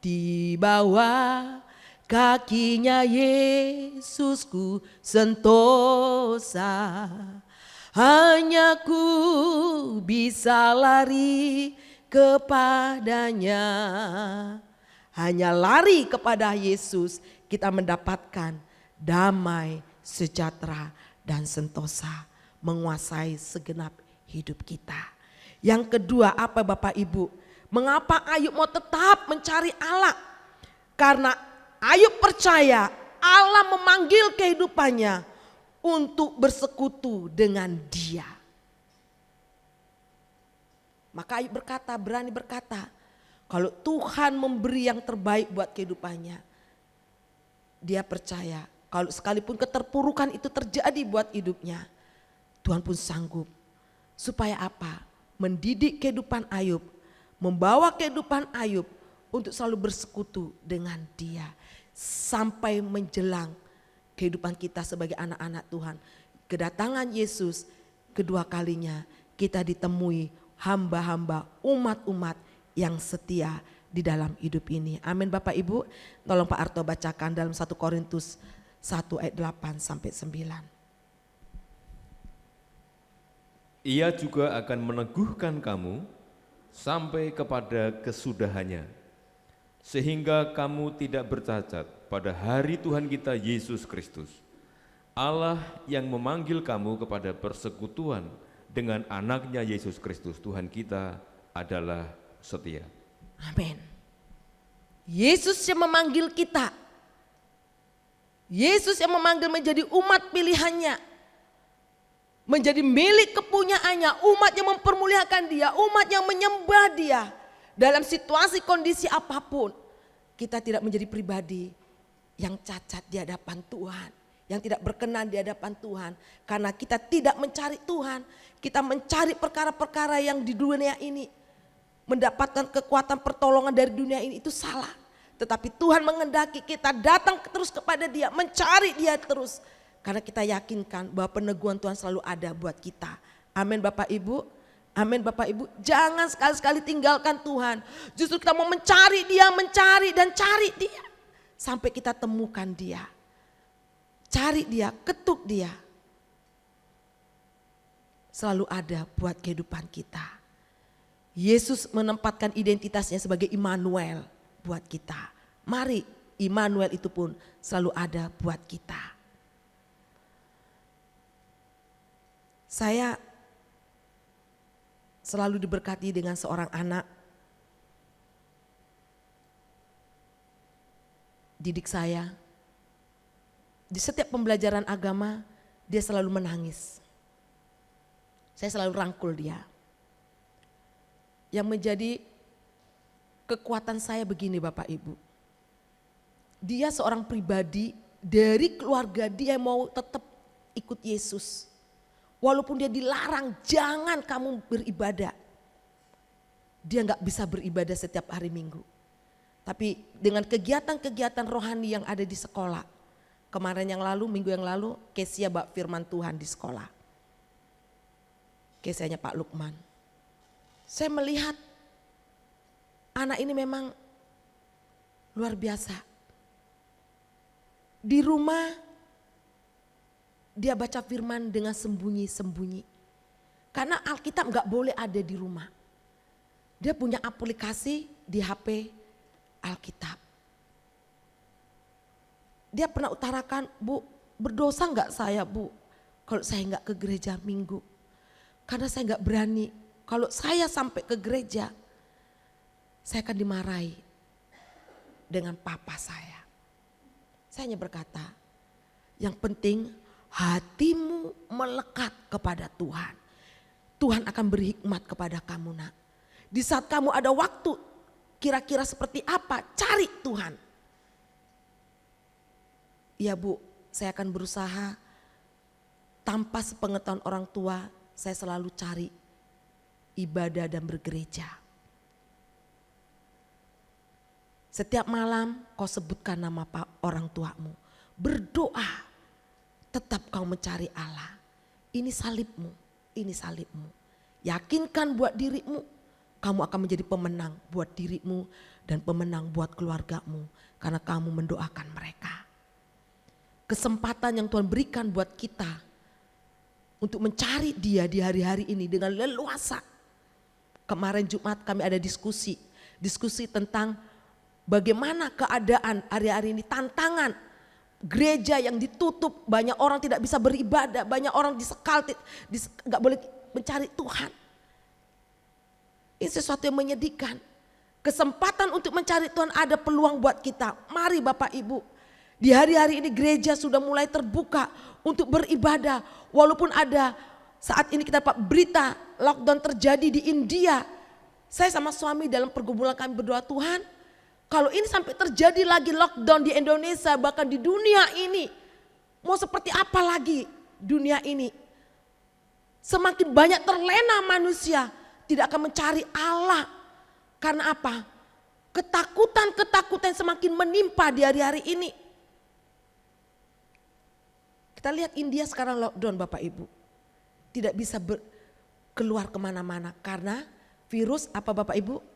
Di bawah kakinya Yesus ku sentosa. Hanya ku bisa lari kepadanya. Hanya lari kepada Yesus kita mendapatkan damai, sejahtera dan sentosa menguasai segenap hidup kita. Yang kedua apa Bapak Ibu? Mengapa Ayub mau tetap mencari Allah? Karena Ayub percaya Allah memanggil kehidupannya untuk bersekutu dengan Dia. Maka Ayub berkata, berani berkata, kalau Tuhan memberi yang terbaik buat kehidupannya, dia percaya kalau sekalipun keterpurukan itu terjadi buat hidupnya, Tuhan pun sanggup. Supaya apa? Mendidik kehidupan Ayub, membawa kehidupan Ayub untuk selalu bersekutu dengan Dia. Sampai menjelang kehidupan kita sebagai anak-anak Tuhan. Kedatangan Yesus kedua kalinya kita ditemui hamba-hamba, umat-umat yang setia di dalam hidup ini. Amin Bapak Ibu. Tolong Pak Arto bacakan dalam 1 Korintus 1 ayat 8 sampai 9. Ia juga akan meneguhkan kamu sampai kepada kesudahannya, sehingga kamu tidak bercacat pada hari Tuhan kita Yesus Kristus. Allah yang memanggil kamu kepada persekutuan dengan anaknya Yesus Kristus Tuhan kita adalah setia. Amin. Yesus yang memanggil kita. Yesus yang memanggil menjadi umat pilihannya. Menjadi milik kepunyaannya. Umat yang mempermuliakan Dia. Umat yang menyembah Dia. Dalam situasi kondisi apapun. Kita tidak menjadi pribadi yang cacat di hadapan Tuhan. Yang tidak berkenan di hadapan Tuhan. Karena kita tidak mencari Tuhan. Kita mencari perkara-perkara yang di dunia ini. Mendapatkan kekuatan pertolongan dari dunia ini itu salah. Tetapi Tuhan mengendaki kita datang terus kepada Dia, mencari Dia terus. Karena kita yakinkan bahwa peneguhan Tuhan selalu ada buat kita. Amin Bapak Ibu. Amin Bapak Ibu. Jangan sekali-sekali tinggalkan Tuhan. Justru kita mau mencari Dia, mencari dan cari Dia. Sampai kita temukan Dia. Cari Dia, ketuk Dia. Selalu ada buat kehidupan kita. Yesus menempatkan identitasnya sebagai Immanuel buat kita. Mari Immanuel itu pun selalu ada buat kita. Saya selalu diberkati dengan seorang anak didik saya. Di setiap pembelajaran agama dia selalu menangis. Saya selalu rangkul dia. Yang menjadi kekuatan saya begini Bapak Ibu. Dia seorang pribadi dari keluarga dia mau tetap ikut Yesus. Walaupun dia dilarang jangan kamu beribadah. Dia gak bisa beribadah setiap hari Minggu. Tapi dengan kegiatan-kegiatan rohani yang ada di sekolah. Kemarin yang lalu, minggu yang lalu, Kesia bak firman Tuhan di sekolah. Kesianya Pak Lukman. Saya melihat anak ini memang luar biasa. Di rumah dia baca firman dengan sembunyi-sembunyi. Karena Alkitab gak boleh ada di rumah. Dia punya aplikasi di HP Alkitab. Dia pernah utarakan, Bu, berdosa gak saya Bu kalau saya gak ke gereja Minggu. Karena saya gak berani, kalau saya sampai ke gereja, saya akan dimarahi dengan papa saya. Saya hanya berkata, yang penting hatimu melekat kepada Tuhan. Tuhan akan beri hikmat kepada kamu nak. Di saat kamu ada waktu, kira-kira seperti apa, cari Tuhan. Ya Bu, saya akan berusaha tanpa sepengetahuan orang tua, saya selalu cari ibadah dan bergereja. Setiap malam kau sebutkan nama orang tuamu. Berdoa, tetap kau mencari Allah. Ini salibmu, ini salibmu. Yakinkan buat dirimu, kamu akan menjadi pemenang buat dirimu dan pemenang buat keluargamu. Karena kamu mendoakan mereka. Kesempatan yang Tuhan berikan buat kita untuk mencari Dia di hari-hari ini dengan leluasa. Kemarin Jumat kami ada diskusi tentang bagaimana keadaan hari-hari ini, tantangan gereja yang ditutup, banyak orang tidak bisa beribadah, banyak orang disekal, gak boleh mencari Tuhan. Ini sesuatu yang menyedihkan. Kesempatan untuk mencari Tuhan ada peluang buat kita. Mari Bapak Ibu, di hari-hari ini gereja sudah mulai terbuka untuk beribadah. Walaupun ada saat ini kita dapat berita lockdown terjadi di India. Saya sama suami dalam pergumulan kami berdoa, Tuhan kalau ini sampai terjadi lagi lockdown di Indonesia, bahkan di dunia ini, mau seperti apa lagi dunia ini? Semakin banyak terlena manusia, tidak akan mencari Allah. Karena apa? Ketakutan-ketakutan semakin menimpa di hari-hari ini. Kita lihat India sekarang lockdown Bapak Ibu. Tidak bisa keluar kemana-mana karena virus apa Bapak Ibu?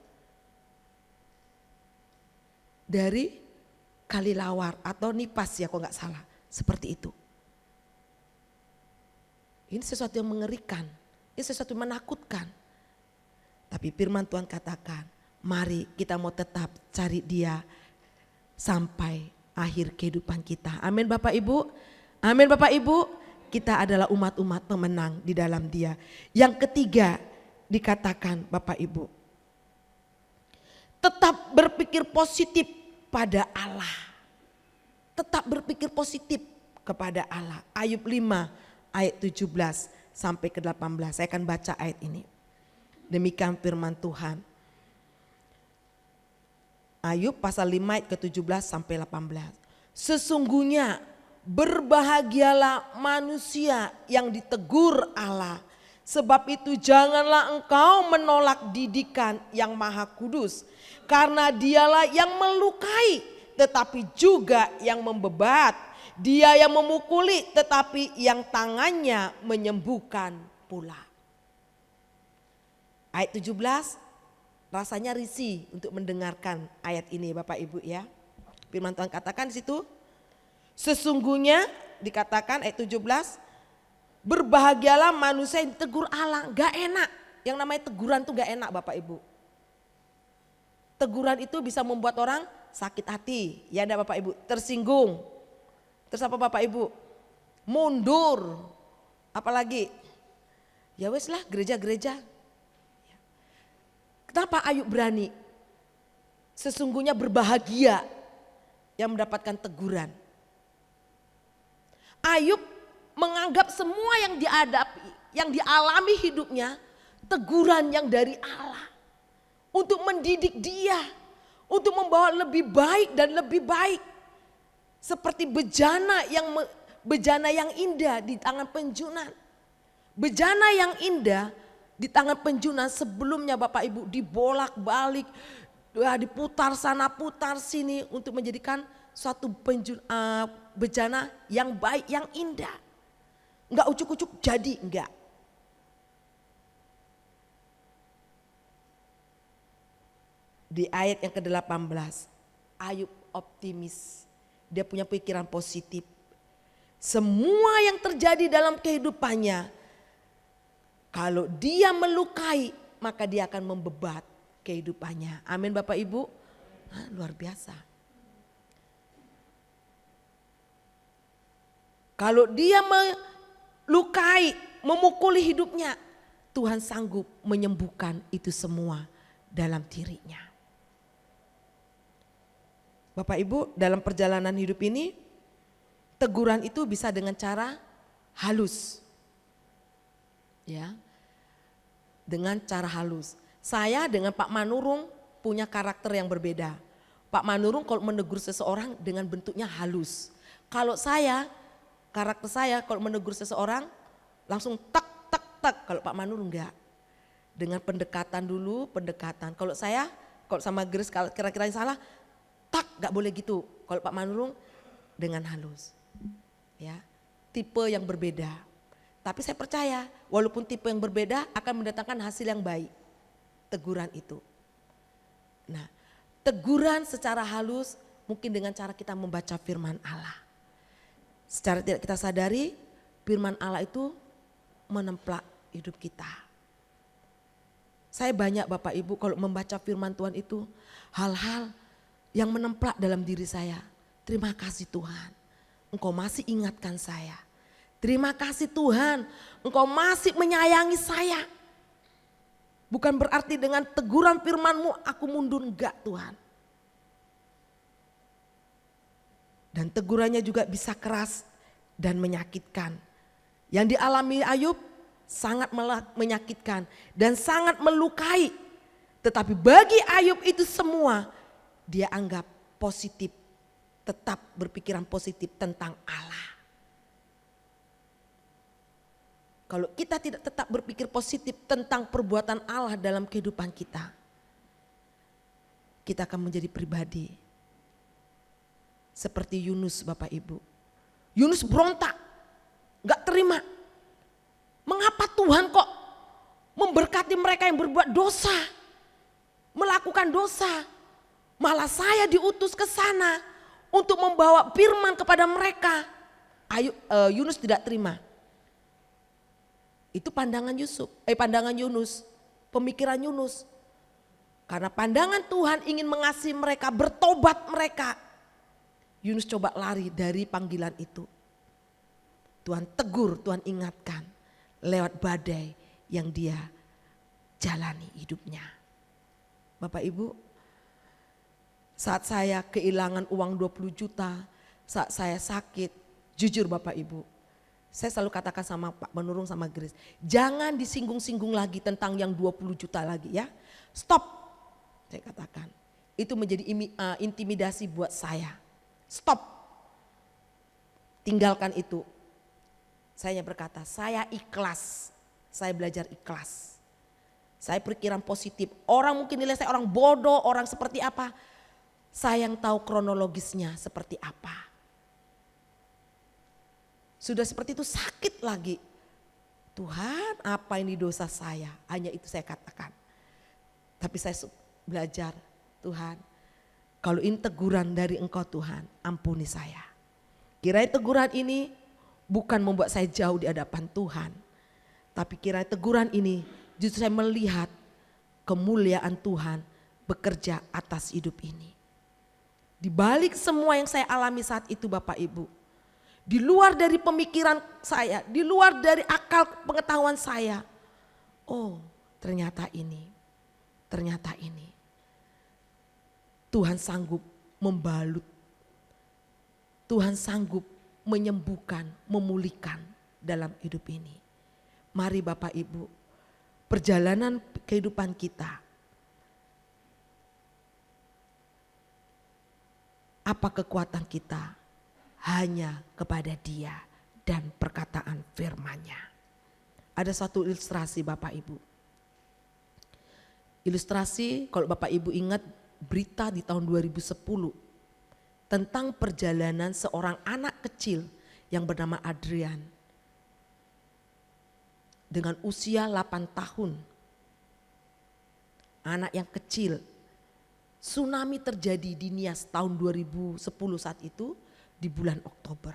Dari Kalilawar atau Nipas ya kok nggak salah. Seperti itu. Ini sesuatu yang mengerikan. Ini sesuatu yang menakutkan. Tapi firman Tuhan katakan, mari kita mau tetap cari Dia sampai akhir kehidupan kita. Amin Bapak Ibu. Amin Bapak Ibu. Kita adalah umat-umat pemenang di dalam Dia. Yang ketiga dikatakan Bapak Ibu. Tetap berpikir positif pada Allah. Tetap berpikir positif kepada Allah. Ayub 5 ayat 17 sampai ke 18. Saya akan baca ayat ini. Demikian firman Tuhan. Ayub pasal 5 ayat ke-17 sampai 18. Sesungguhnya berbahagialah manusia yang ditegur Allah. Sebab itu janganlah engkau menolak didikan yang maha kudus. Karena dialah yang melukai tetapi juga yang membebat. Dia yang memukuli tetapi yang tangannya menyembuhkan pula. Ayat 17 rasanya risih untuk mendengarkan ayat ini Bapak Ibu ya. Firman Tuhan katakan di situ. Sesungguhnya dikatakan ayat 17. Berbahagialah manusia yang ditegur Allah. Gak enak. Yang namanya teguran itu gak enak Bapak Ibu. Teguran itu bisa membuat orang sakit hati. Ya ada Bapak Ibu. Tersinggung. Terus apa Bapak Ibu? Mundur. Apalagi? Ya wes lah gereja-gereja. Kenapa Ayub berani? Sesungguhnya berbahagia. yang mendapatkan teguran. Ayub menganggap semua yang dihadapi, yang dialami hidupnya, teguran yang dari Allah. Untuk mendidik dia, untuk membawa lebih baik dan lebih baik. Seperti bejana yang indah di tangan penjunan. Bejana yang indah di tangan penjunan sebelumnya Bapak Ibu dibolak-balik, diputar sana putar sini untuk menjadikan suatu bejana yang baik, yang indah. Enggak ucuk-ucuk jadi, enggak. Di ayat yang ke-18, Ayub optimis. Dia punya pikiran positif. Semua yang terjadi dalam kehidupannya, kalau dia melukai, maka dia akan membebat kehidupannya. Amin Bapak Ibu. Luar biasa. Kalau dia melukai, memukuli hidupnya, Tuhan sanggup menyembuhkan itu semua dalam dirinya. Bapak Ibu, dalam perjalanan hidup ini, teguran itu bisa dengan cara halus. Ya. Dengan cara halus. Saya dengan Pak Manurung punya karakter yang berbeda. Pak Manurung kalau menegur seseorang dengan bentuknya halus. Kalau saya, karakter saya kalau menegur seseorang langsung tak tak tak. Kalau Pak Manurung enggak. Dengan pendekatan dulu, pendekatan. Kalau saya, kalau sama Grace kalau kira-kira yang salah, tak, gak boleh gitu. Kalau Pak Manurung dengan halus. Ya, tipe yang berbeda. Tapi saya percaya walaupun tipe yang berbeda akan mendatangkan hasil yang baik. Teguran itu. Nah, teguran secara halus mungkin dengan cara kita membaca firman Allah. Secara tidak kita sadari firman Allah itu menemplak hidup kita. Saya banyak Bapak Ibu kalau membaca firman Tuhan itu hal-hal yang menemplak dalam diri saya. Terima kasih Tuhan, Engkau masih ingatkan saya. Terima kasih Tuhan, Engkau masih menyayangi saya. Bukan berarti dengan teguran firman-Mu aku mundur, enggak Tuhan. Dan tegurannya juga bisa keras dan menyakitkan. Yang dialami Ayub sangat menyakitkan dan sangat melukai. Tetapi bagi Ayub itu semua dia anggap positif, tetap berpikiran positif tentang Allah. Kalau kita tidak tetap berpikir positif tentang perbuatan Allah dalam kehidupan kita, kita akan menjadi pribadi seperti Yunus Bapak Ibu. Yunus berontak, gak terima. Mengapa Tuhan kok memberkati mereka yang berbuat dosa, melakukan dosa? Malah saya diutus ke sana untuk membawa firman kepada mereka. Yunus tidak terima. Itu pandangan Yunus, pemikiran Yunus. Karena pandangan Tuhan ingin mengasihi mereka, bertobat mereka. Yunus coba lari dari panggilan itu. Tuhan tegur, Tuhan ingatkan lewat badai yang dia jalani hidupnya. Bapak Ibu, saat saya kehilangan uang 20 juta, saat saya sakit, jujur Bapak Ibu, saya selalu katakan sama Pak Menurung sama Grace, jangan disinggung-singgung lagi tentang yang 20 juta lagi ya. Stop, saya katakan. Itu menjadi intimidasi buat saya. Stop, tinggalkan itu. Saya berkata, saya ikhlas, saya belajar ikhlas. Saya pikiran positif, orang mungkin nilai saya orang bodoh, orang seperti apa. Saya yang tahu kronologisnya seperti apa. Sudah seperti itu sakit lagi. Tuhan, apa ini dosa saya? Hanya itu saya katakan. Tapi saya belajar, Tuhan, kalau ini teguran dari Engkau Tuhan, ampuni saya. Kiranya teguran ini bukan membuat saya jauh di hadapan Tuhan. Tapi kiranya teguran ini justru saya melihat kemuliaan Tuhan bekerja atas hidup ini. Di balik semua yang saya alami saat itu Bapak Ibu, di luar dari pemikiran saya, di luar dari akal pengetahuan saya, oh ternyata ini Tuhan sanggup membalut Tuhan sanggup menyembuhkan, memulihkan dalam hidup ini. Mari Bapak Ibu, perjalanan kehidupan kita, apa kekuatan kita? Hanya kepada Dia dan perkataan firman-Nya. Ada satu ilustrasi Bapak Ibu. Ilustrasi kalau Bapak Ibu ingat berita di tahun 2010 tentang perjalanan seorang anak kecil yang bernama Adrian. Dengan usia 8 tahun. Anak yang kecil. Tsunami terjadi di Nias tahun 2010 saat itu di bulan Oktober.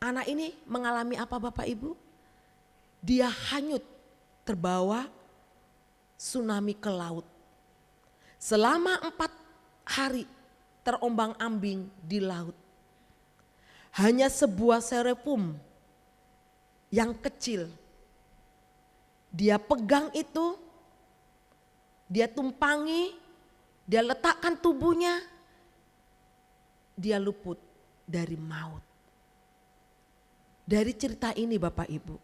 Anak ini mengalami apa Bapak Ibu? Dia hanyut terbawa tsunami ke laut. Selama 4 hari terombang-ambing di laut. Hanya sebuah styrofoam yang kecil. Dia pegang itu, dia tumpangi, dia letakkan tubuhnya, dia luput dari maut. Dari cerita ini Bapak Ibu,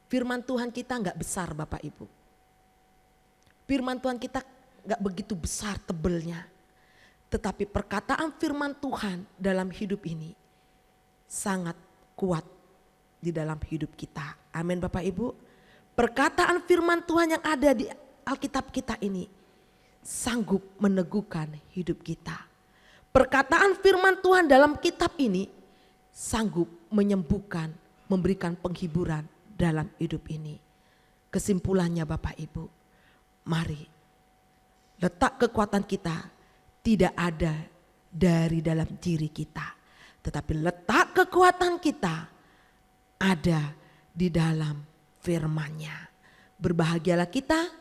firman Tuhan kita enggak besar Bapak Ibu. Firman Tuhan kita enggak begitu besar tebelnya. Tetapi perkataan firman Tuhan dalam hidup ini sangat kuat di dalam hidup kita. Amin Bapak Ibu. Perkataan firman Tuhan yang ada di Alkitab kita ini sanggup meneguhkan hidup kita. Perkataan firman Tuhan dalam kitab ini sanggup menyembuhkan, memberikan penghiburan dalam hidup ini. Kesimpulannya Bapak Ibu, mari letak kekuatan kita tidak ada dari dalam diri kita. Tetapi letak kekuatan kita ada di dalam firman-Nya. Berbahagialah kita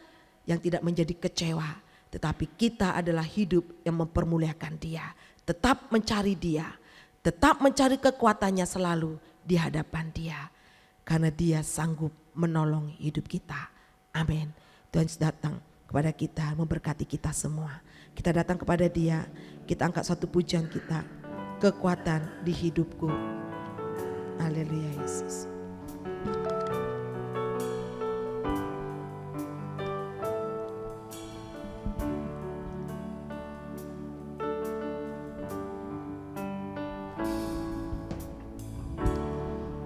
yang tidak menjadi kecewa. Tetapi kita adalah hidup yang mempermuliakan Dia. Tetap mencari Dia. Tetap mencari kekuatannya selalu di hadapan Dia. Karena Dia sanggup menolong hidup kita. Amin. Tuhan datang kepada kita, memberkati kita semua. Kita datang kepada Dia, kita angkat satu pujian kita. Kekuatan di hidupku. Haleluya Yesus.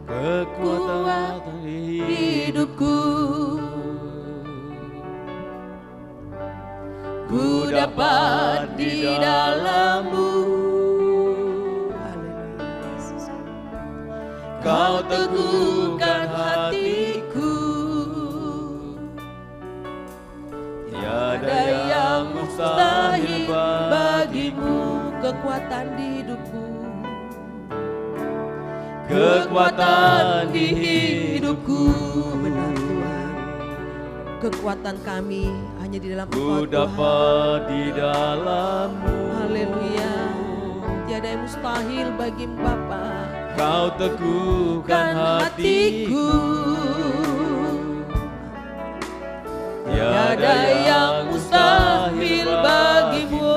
Kekuatan hidupku, ku dapat di dalam-Mu. Kau teguhkan hatiku, tiada yang mustahil bagimu. Kekuatan di hidupku, kekuatan di hidupku. Benar Tuhan. Kekuatan kami hanya di dalam Ku Engkau dapat Tuhan. di dalam-Mu. Haleluya. Tiada yang mustahil bagi Bapa. Kau teguhkan hatiku, tiada yang mustahil bagimu.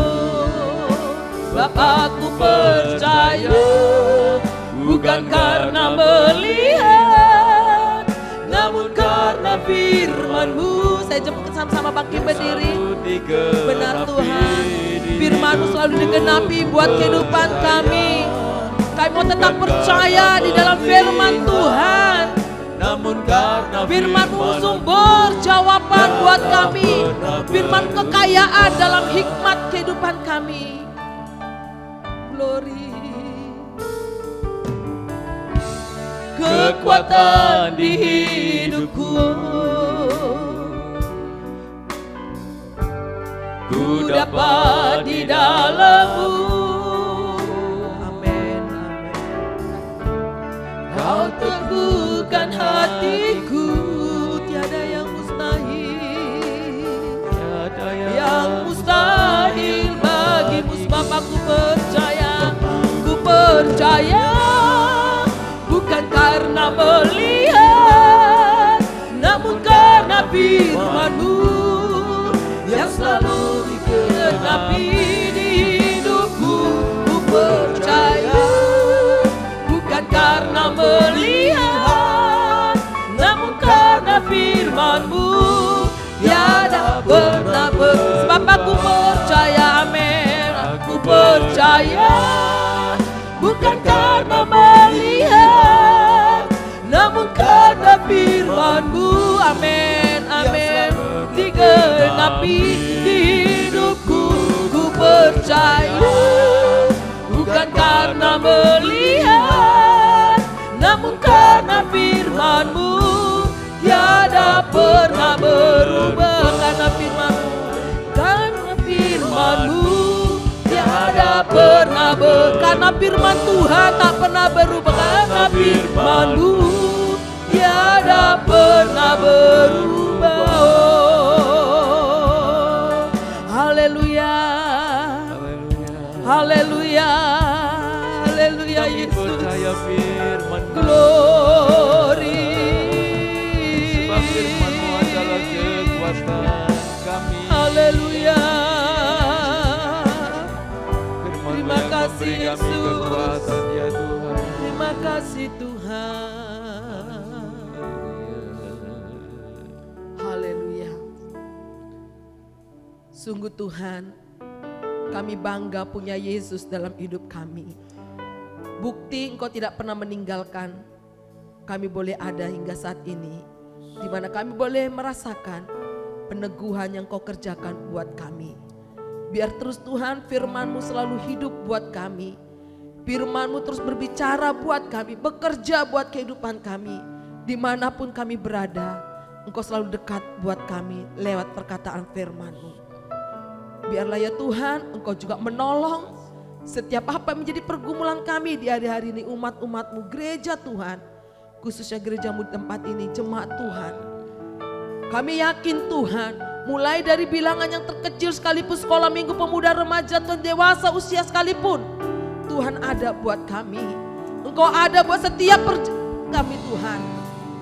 Bapa, aku percaya, bukan karena melihat, namun karena firman-Mu. Saya jemput sama-sama bangkit berdiri. Benar Tuhan, firman-Mu selalu digenapi buat kehidupan kami. Kami mau tetap percaya di dalam firman Tuhan. Namun karena Firman-Mu sumber jawaban buat kami. Firman kekayaan dalam hikmat kehidupan kami. Glory. Kekuatan di hidupku, ku dapat di dalam-Mu. Amin, amin. Kau teguhkan hatiku, tiada yang mustahil, tiada yang mustahil bagimu. Sebab aku percaya, bukan karena melihat, namun karena firman-Mu yang selalu digenapi di hidupku. Ku pernah sebab aku percaya, amin. Aku percaya, bukan karena melihat, namun karena firman-Mu, amin, amin, digenapi di hidupku. Ku percaya, bukan karena melihat, namun karena firman-Mu, tiada pernah berubah. Karena firman-Mu tiada pernah karena firman Tuhan tak pernah berubah. Karena firman-Mu tiada pernah berubah. Oh, haleluya, haleluya, haleluya Yesus. Glory. Sebab firman-Mu adalah kekuatan kami. Haleluya. Terima kasih Yesus. Kekuatan ya Tuhan. Terima kasih Tuhan. Haleluya. Sungguh Tuhan, kami bangga punya Yesus dalam hidup kami. Bukti Engkau tidak pernah meninggalkan. Kami boleh ada hingga saat ini, di mana kami boleh merasakan peneguhan yang Kau kerjakan buat kami. Biar terus Tuhan firman-Mu selalu hidup buat kami. Firman-Mu terus berbicara buat kami, bekerja buat kehidupan kami. Dimanapun kami berada, Engkau selalu dekat buat kami lewat perkataan firman-Mu. Biarlah ya Tuhan, Engkau juga menolong setiap apa yang menjadi pergumulan kami di hari-hari ini, umat-umat-Mu, gereja Tuhan. Khususnya gereja-Mu di tempat ini, jemaat Tuhan. Kami yakin Tuhan, mulai dari bilangan yang terkecil sekalipun, sekolah minggu, pemuda, remaja, dan dewasa usia sekalipun, Tuhan ada buat kami. Engkau ada buat setiap kami Tuhan.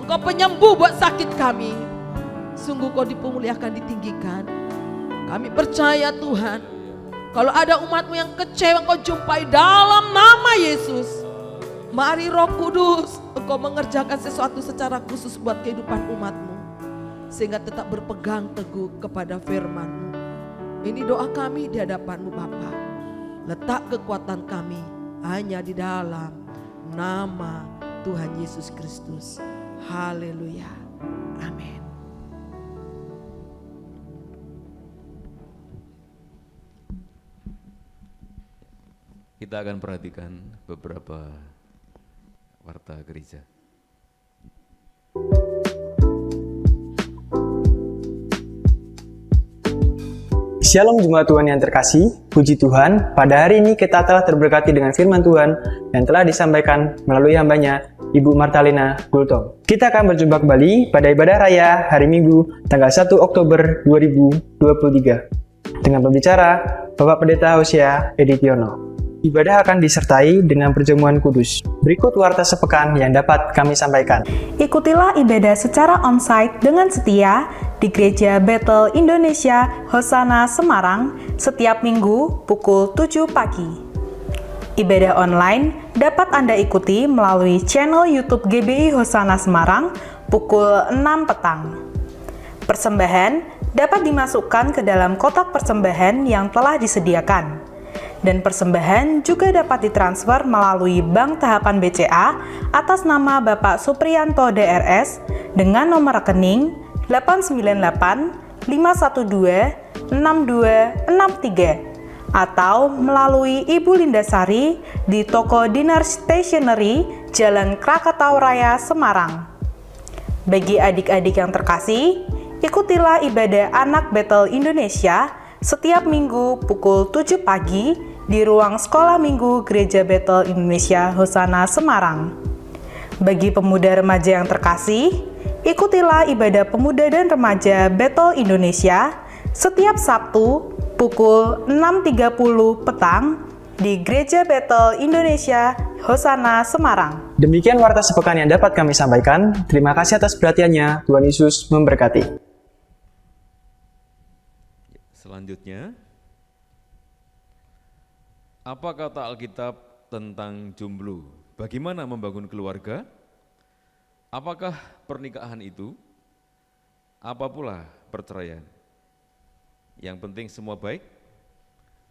Engkau penyembuh buat sakit kami. Sungguh Kau dipemuliakan, ditinggikan. Kami percaya Tuhan, kalau ada umat-Mu yang kecewa, Engkau jumpai dalam nama Yesus. Mari Roh Kudus, Engkau mengerjakan sesuatu secara khusus buat kehidupan umat-Mu, sehingga tetap berpegang teguh kepada firman-Mu. Ini doa kami di hadapan-Mu Bapa. Letak kekuatan kami hanya di dalam nama Tuhan Yesus Kristus. Haleluya. Amin. Kita akan perhatikan beberapa warta gereja. Shalom jemaat Tuhan yang terkasih, puji Tuhan, pada hari ini kita telah terberkati dengan firman Tuhan yang telah disampaikan melalui hambanya, Ibu Martalina Gultom. Kita akan berjumpa kembali pada ibadah raya hari Minggu tanggal 1 Oktober 2023 dengan pembicara Bapak Pendeta Hosea Editiono. Ibadah akan disertai dengan perjamuan kudus. Berikut warta sepekan yang dapat kami sampaikan. Ikutilah ibadah secara onsite dengan setia di Gereja Bethel Indonesia Hosana Semarang setiap minggu pukul 7 pagi. Ibadah online dapat Anda ikuti melalui channel YouTube GBI Hosana Semarang pukul 6 petang. Persembahan dapat dimasukkan ke dalam kotak persembahan yang telah disediakan. Dan persembahan juga dapat ditransfer melalui Bank Tahapan BCA atas nama Bapak Supriyanto DRS dengan nomor rekening 898-512-6263 atau melalui Ibu Lindasari di Toko Dinar Stationery, Jalan Krakatau Raya, Semarang. Bagi adik-adik yang terkasih, ikutilah ibadah anak Bethel Indonesia setiap minggu pukul 7 pagi di ruang sekolah minggu Gereja Bethel Indonesia Hosana Semarang. Bagi pemuda remaja yang terkasih, ikutilah ibadah pemuda dan remaja Bethel Indonesia setiap Sabtu pukul 6.30 petang di Gereja Bethel Indonesia Hosana Semarang. Demikian warta sepekan yang dapat kami sampaikan. Terima kasih atas perhatiannya. Tuhan Yesus memberkati. Selanjutnya, apa kata Alkitab tentang jomblo? Bagaimana membangun keluarga? Apakah pernikahan itu? Apa pula perceraian? Yang penting semua baik.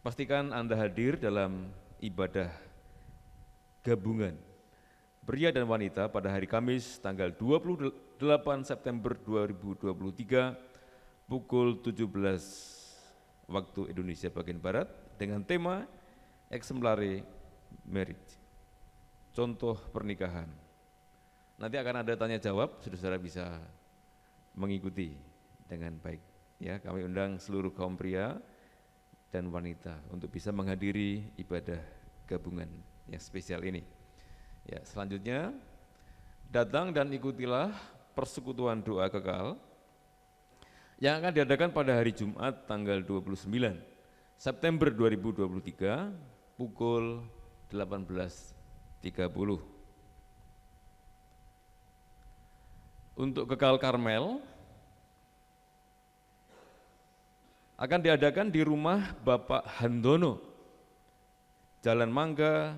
Pastikan Anda hadir dalam ibadah gabungan pria dan wanita pada hari Kamis tanggal 28 September 2023 pukul 17 waktu Indonesia bagian Barat dengan tema Exemplare Marriage, contoh pernikahan. Nanti akan ada tanya jawab, saudara-saudara bisa mengikuti dengan baik. Ya, kami undang seluruh kaum pria dan wanita untuk bisa menghadiri ibadah gabungan yang spesial ini. Ya, selanjutnya datang dan ikutilah persekutuan doa kekal yang akan diadakan pada hari Jumat tanggal 29 September 2023 pukul 18.30. Untuk kekal Karmel akan diadakan di rumah Bapak Handono, Jalan Mangga,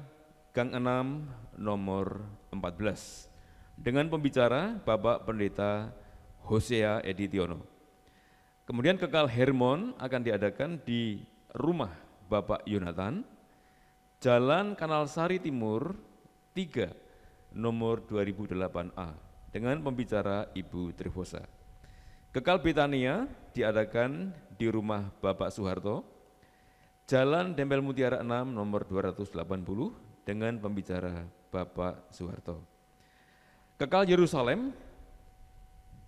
Gang 6, nomor 14, dengan pembicara Bapak Pendeta Hosea Editiono. Kemudian kekal Hermon akan diadakan di rumah Bapak Yonatan, Jalan Kanal Sari Timur 3, nomor 2008A, dengan pembicara Ibu Trifosa. Kekal Betania diadakan di rumah Bapak Soeharto, Jalan Dempel Mutiara 6 nomor 280 dengan pembicara Bapak Soeharto. Kekal Yerusalem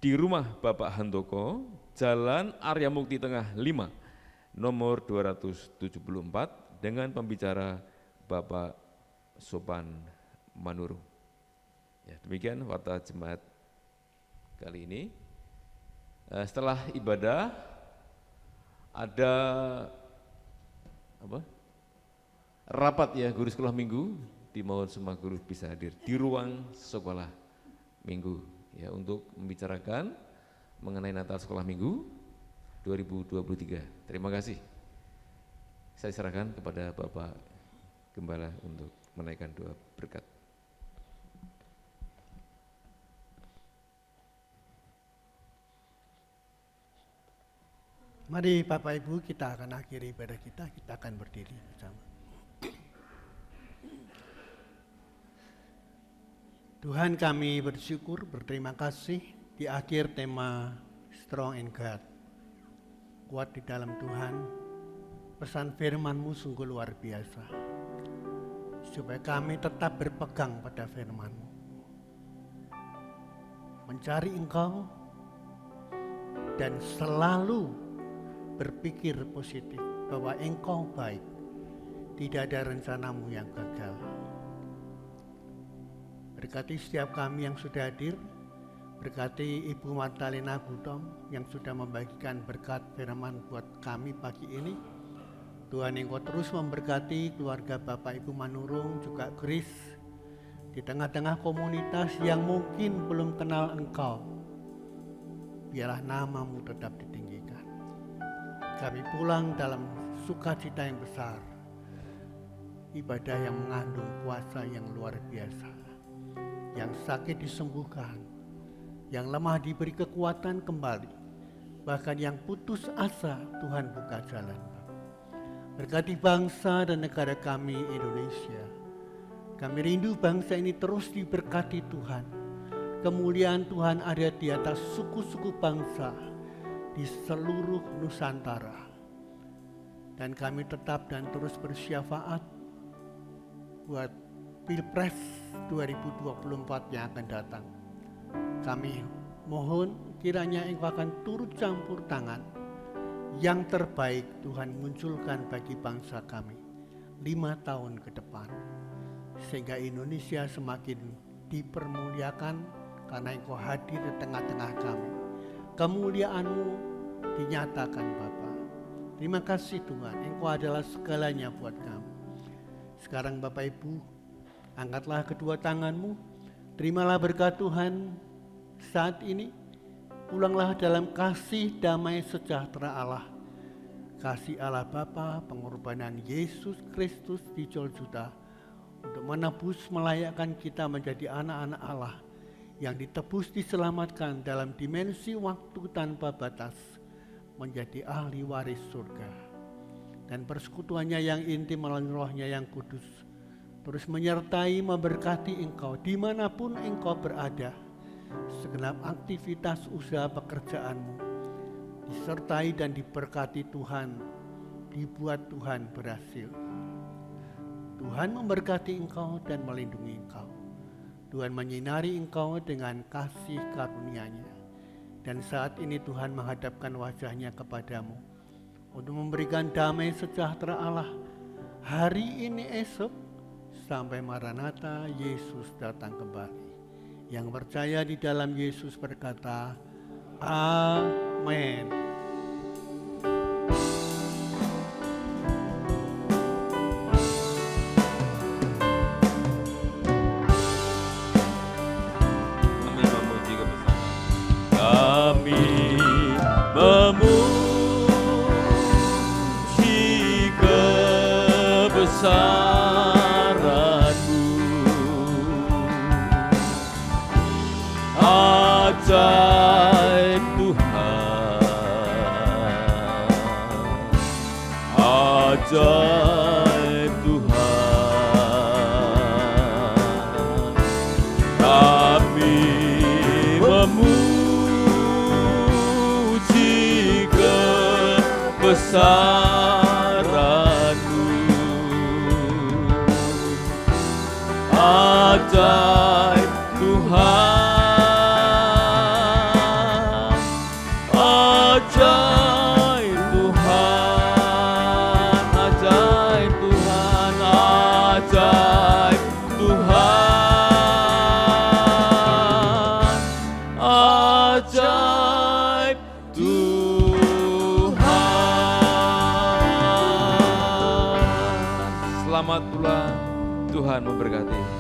di rumah Bapak Handoko, Jalan Arya Mukti Tengah 5 nomor 274 dengan pembicara Bapak Sopan Manurung. Ya, demikian warta Jemaat kali ini. Setelah ibadah ada rapat ya guru sekolah minggu, dimohon semua guru bisa hadir di ruang sekolah minggu ya untuk membicarakan mengenai Natal sekolah minggu 2023. Terima kasih. Saya serahkan kepada Bapak Gembala untuk menaikkan doa berkat. Mari Bapak Ibu, kita akan akhiri ibadah kita akan berdiri bersama. Tuhan, kami bersyukur, berterima kasih di akhir tema Strong in God. Kuat di dalam Tuhan, pesan firman-Mu sungguh luar biasa. Supaya kami tetap berpegang pada firman-Mu. Mencari Engkau dan selalu berpikir positif bahwa Engkau baik, tidak ada rencanamu yang gagal. Berkati setiap kami yang sudah hadir, berkati Ibu Martalina Gultom yang sudah membagikan berkat firman buat kami pagi ini. Tuhan, Engkau terus memberkati keluarga Bapak Ibu Manurung, juga Chris, di tengah-tengah komunitas yang mungkin belum kenal Engkau. Biarlah nama-Mu tetap ditinggikan. Kami pulang dalam sukacita yang besar, ibadah yang mengandung puasa yang luar biasa, yang sakit disembuhkan, yang lemah diberi kekuatan kembali, bahkan yang putus asa Tuhan buka jalan. Berkati bangsa dan negara kami Indonesia. Kami rindu bangsa ini terus diberkati Tuhan. Kemuliaan Tuhan ada di atas suku-suku bangsa di seluruh Nusantara, dan kami tetap dan terus bersyafaat buat Pilpres 2024 yang akan datang. Kami mohon kiranya Engkau akan turut campur tangan, yang terbaik Tuhan munculkan bagi bangsa kami 5 tahun ke depan, sehingga Indonesia semakin dipermuliakan karena Engkau hadir di tengah-tengah kami. Kemuliaan-Mu dinyatakan Bapa. Terima kasih Tuhan, Engkau adalah segalanya buat kami. Sekarang Bapak Ibu, angkatlah kedua tangan-Mu, terimalah berkat Tuhan saat ini. Pulanglah dalam kasih damai sejahtera Allah. Kasih Allah Bapa, pengorbanan Yesus Kristus di Golgota untuk menebus melayakkan kita menjadi anak-anak Allah yang ditebus diselamatkan dalam dimensi waktu tanpa batas menjadi ahli waris surga. Dan persekutuannya yang intim melalui Roh-Nya yang kudus terus menyertai, memberkati engkau dimanapun engkau berada. Segenap aktivitas usaha pekerjaanmu disertai dan diberkati Tuhan, dibuat Tuhan berhasil. Tuhan memberkati engkau dan melindungi engkau. Tuhan menyinari engkau dengan kasih karunia-Nya. Dan saat ini Tuhan menghadapkan wajah-Nya kepadamu untuk memberikan damai sejahtera Allah hari ini, esok, sampai Maranatha, Yesus datang kembali. Yang percaya di dalam Yesus berkata, Amin. Memuji kebesaran-Mu, ajaib Tuhan, ajaib Tuhan. Kami memuji kebesaran-Mu, ajaib Tuhan, ajaib Tuhan, ajaib Tuhan, ajaib Tuhan, ajaib Tuhan. Selamat pulang, Tuhan memberkati.